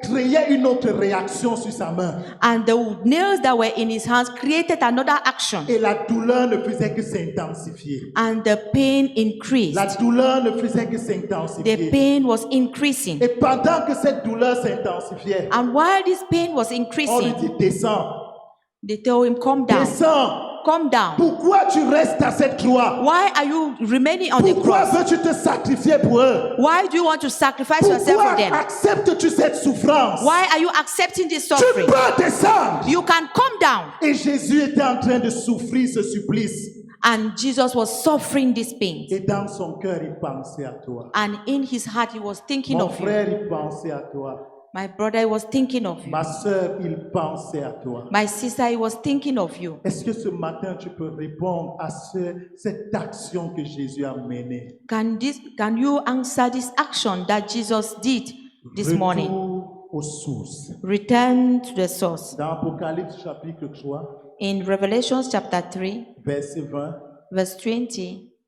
C: créaient une autre réaction sur sa main.
D: and the nails that were in his hands created another action.
C: Et la douleur ne faisait que s'intensifier.
D: And the pain increased.
C: La douleur ne faisait que
D: The
C: s'intensifier.
D: pain was increasing.
C: Et pendant que cette douleur s'intensifiait,
D: And while this pain was
C: on lui
D: increasing,
C: dit descends,
D: they told him, come down,
C: descends.
D: come down.
C: Pourquoi tu restes à cette croix?
D: Why are you remaining on the
C: Pourquoi
D: cross?
C: veux-tu te sacrifier pour eux?
D: Why do you want to sacrifice yourself
C: Pourquoi
D: for them?
C: acceptes-tu cette souffrance?
D: Why are you accepting this
C: Tu
D: suffering?
C: peux descendre.
D: You can come down.
C: Et Jésus était en train de souffrir ce supplice.
D: And Jesus was suffering this pain.
C: Et dans son cœur, il pensait à toi.
D: And in his heart, he was thinking
C: Mon
D: of you.
C: frère, il pensait à toi.
D: My brother, he was thinking of you.
C: Ma sœur, il pensait à toi.
D: My sister, he was thinking of you.
C: Est-ce que ce matin, tu peux répondre à cette action que Jésus a menée?
D: Can you answer this action that Jesus did this morning?
C: Retour aux sources.
D: Return to the source.
C: Dans Apocalypse chapitre 3,
D: In Revelation chapter 3,
C: verset 20,
D: verse 20,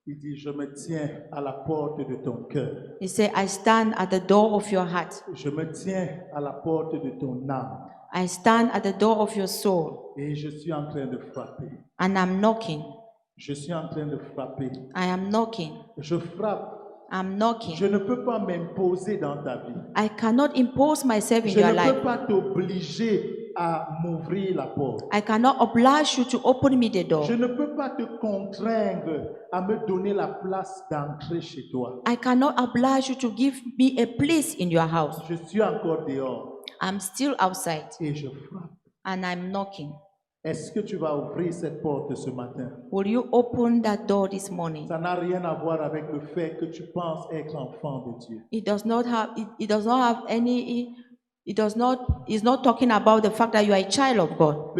C: il dit, je me tiens à la porte de ton cœur.
D: he said, I stand at the door of your heart.
C: Je me tiens à la porte de ton âme.
D: I stand at the door of your soul.
C: Et je suis en train de frapper.
D: And I'm knocking.
C: Je suis en train de frapper.
D: I am knocking.
C: Je frappe.
D: I'm knocking.
C: Je ne peux pas m'imposer dans ta vie.
D: I cannot impose myself in
C: Je
D: your
C: ne
D: life.
C: peux pas t'obliger à m'ouvrir la porte.
D: I cannot oblige you to open me the door.
C: Je ne peux pas te contraindre à me donner la place d'entrer chez toi.
D: I cannot oblige you to give me a place in your house.
C: Je suis encore dehors
D: I'm still outside
C: et je frappe.
D: and I'm knocking.
C: Est-ce que tu vas ouvrir cette porte ce matin?
D: Will you open that door this morning?
C: Ça n'a rien à voir avec le fait que tu penses être enfant de Dieu.
D: It does not have any, it's not talking about the fact that you are a child of God.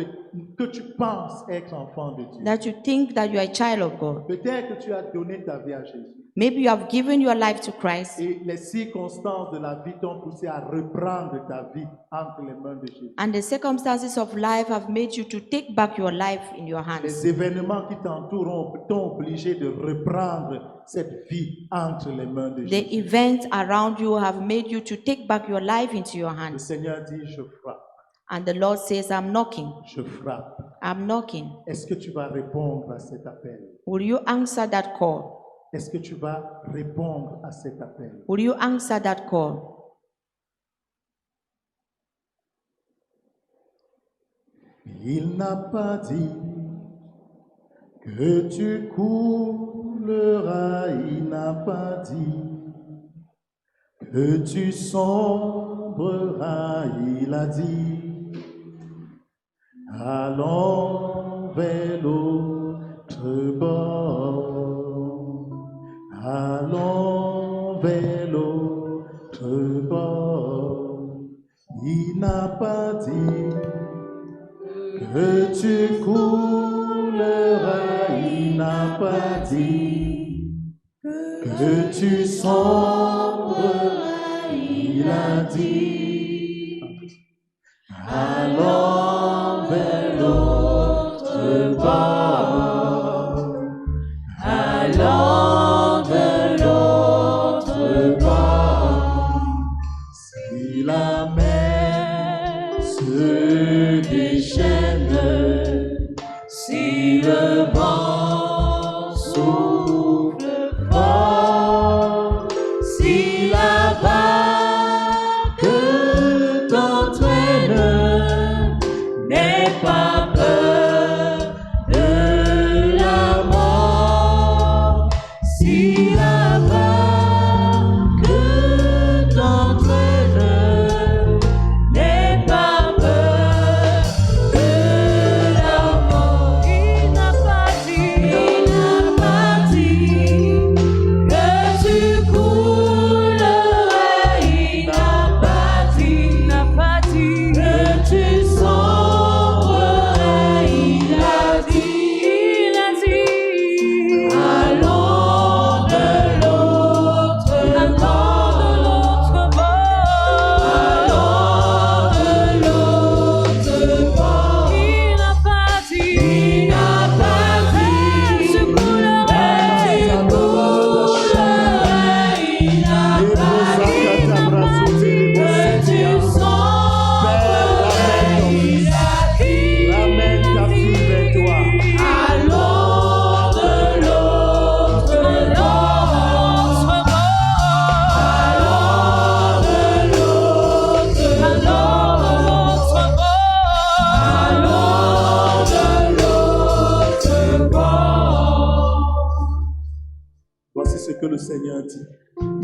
C: Que tu penses être enfant de Dieu.
D: That you think that you are a child of God.
C: Peut-être que tu as donné ta vie à Jésus.
D: Maybe you have given your life to Christ,
C: Et les circonstances de la vie t'ont poussé à reprendre ta vie entre les mains de Jésus.
D: and the circumstances of life have made you to take back your life in your hands.
C: Les événements qui t'entourent t'ont obligé de reprendre cette vie entre les mains de
D: The
C: Jésus.
D: events around you have made you to take back your life into your
C: Le
D: hands.
C: Seigneur dit, je frappe,
D: And the Lord says, I'm knocking.
C: je frappe.
D: I'm knocking.
C: Est-ce que tu vas répondre à cet appel?
D: Will you answer that call?
C: Est-ce que tu vas répondre à cet appel?
D: Will you answer that call?
C: Il n'a pas dit que tu couleras, il n'a pas dit que tu sombreras, il a dit allons vers l'autre bord, allons vers l'autre bord. Il n'a pas dit que tu couleras, il n'a pas dit que tu sombreras, il a dit allons vers l'autre bord, allons vers l'autre bord. Si la mer se déchaîne, si le vent souffle fort, si la vague t'entraîne,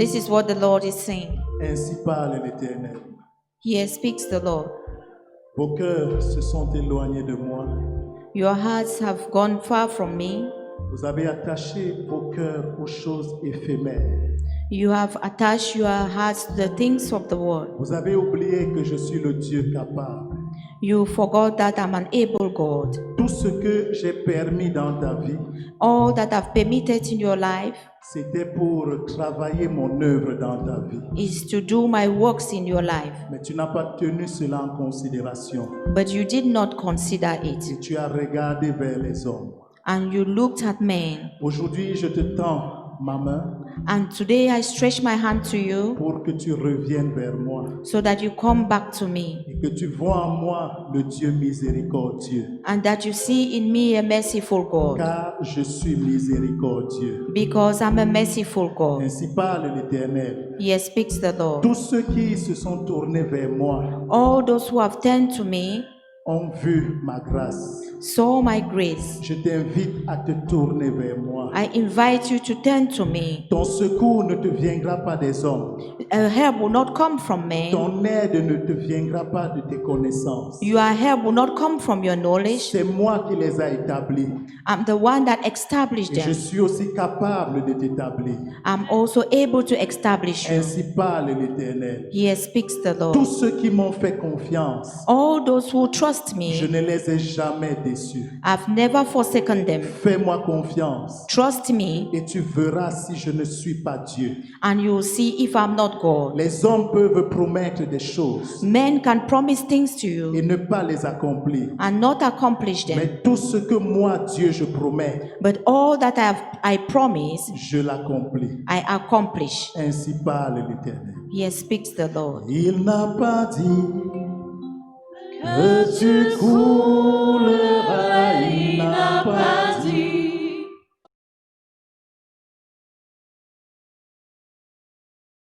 D: This is what the Lord is saying.
C: Ainsi parle l'Éternel.
D: Here speaks the Lord.
C: Vos cœurs se sont éloignés de moi.
D: Your hearts have gone far from me.
C: Vous avez attaché vos cœurs aux choses éphémères.
D: You have attached your hearts to the things of the world.
C: Vous avez oublié que je suis le Dieu capable.
D: You forgot that I'm an able God.
C: Tout ce que j'ai permis dans ta vie,
D: All that I've permitted in your life
C: c'était pour travailler mon œuvre dans ta vie.
D: is to do my works in your life.
C: Mais tu n'as pas tenu cela en considération.
D: But you did not consider it.
C: Et tu as regardé vers les hommes.
D: And you looked at men.
C: Aujourd'hui, je te tends ma main
D: And today I stretch my hand to you
C: pour que tu reviennes vers moi
D: so that you come back to me
C: et que tu vois en moi le Dieu miséricordieux.
D: and that you see in me a merciful God,
C: Car je suis miséricordieux.
D: because I'm a merciful God.
C: Ainsi parle l'Éternel.
D: Here speaks the Lord.
C: Tous ceux qui se sont tournés vers moi
D: All those who have turned to me
C: ont vu ma grâce.
D: saw my grace.
C: Je t'invite à te tourner vers moi.
D: I invite you to turn to me.
C: Ton secours ne te viendra pas des hommes.
D: Help will not come from men.
C: Ton aide ne te viendra pas de tes connaissances.
D: Your help will not come from your knowledge.
C: C'est moi qui les ai établis.
D: I'm the one that established
C: Et je
D: them.
C: suis aussi capable de t'établir.
D: I'm also able to establish you.
C: Ainsi parle l'Éternel.
D: Here speaks the
C: Tous
D: Lord.
C: ceux qui m'ont fait confiance,
D: All those who trust
C: je
D: me,
C: ne les ai jamais déçus.
D: I've never forsaken them.
C: Fais-moi confiance
D: Trust me,
C: et tu verras si je ne suis pas Dieu.
D: and you'll see if I'm not God.
C: Les hommes peuvent promettre des choses
D: Men can promise things to
C: et
D: you
C: ne pas les accomplir.
D: and not accomplish them.
C: Mais tout ce que moi, Dieu, je promets,
D: But all that I promise,
C: je l'accomplis.
D: I accomplish.
C: Ainsi parle l'Éternel.
D: Here speaks the Lord.
C: Il n'a pas dit que tu couleras, il n'a pas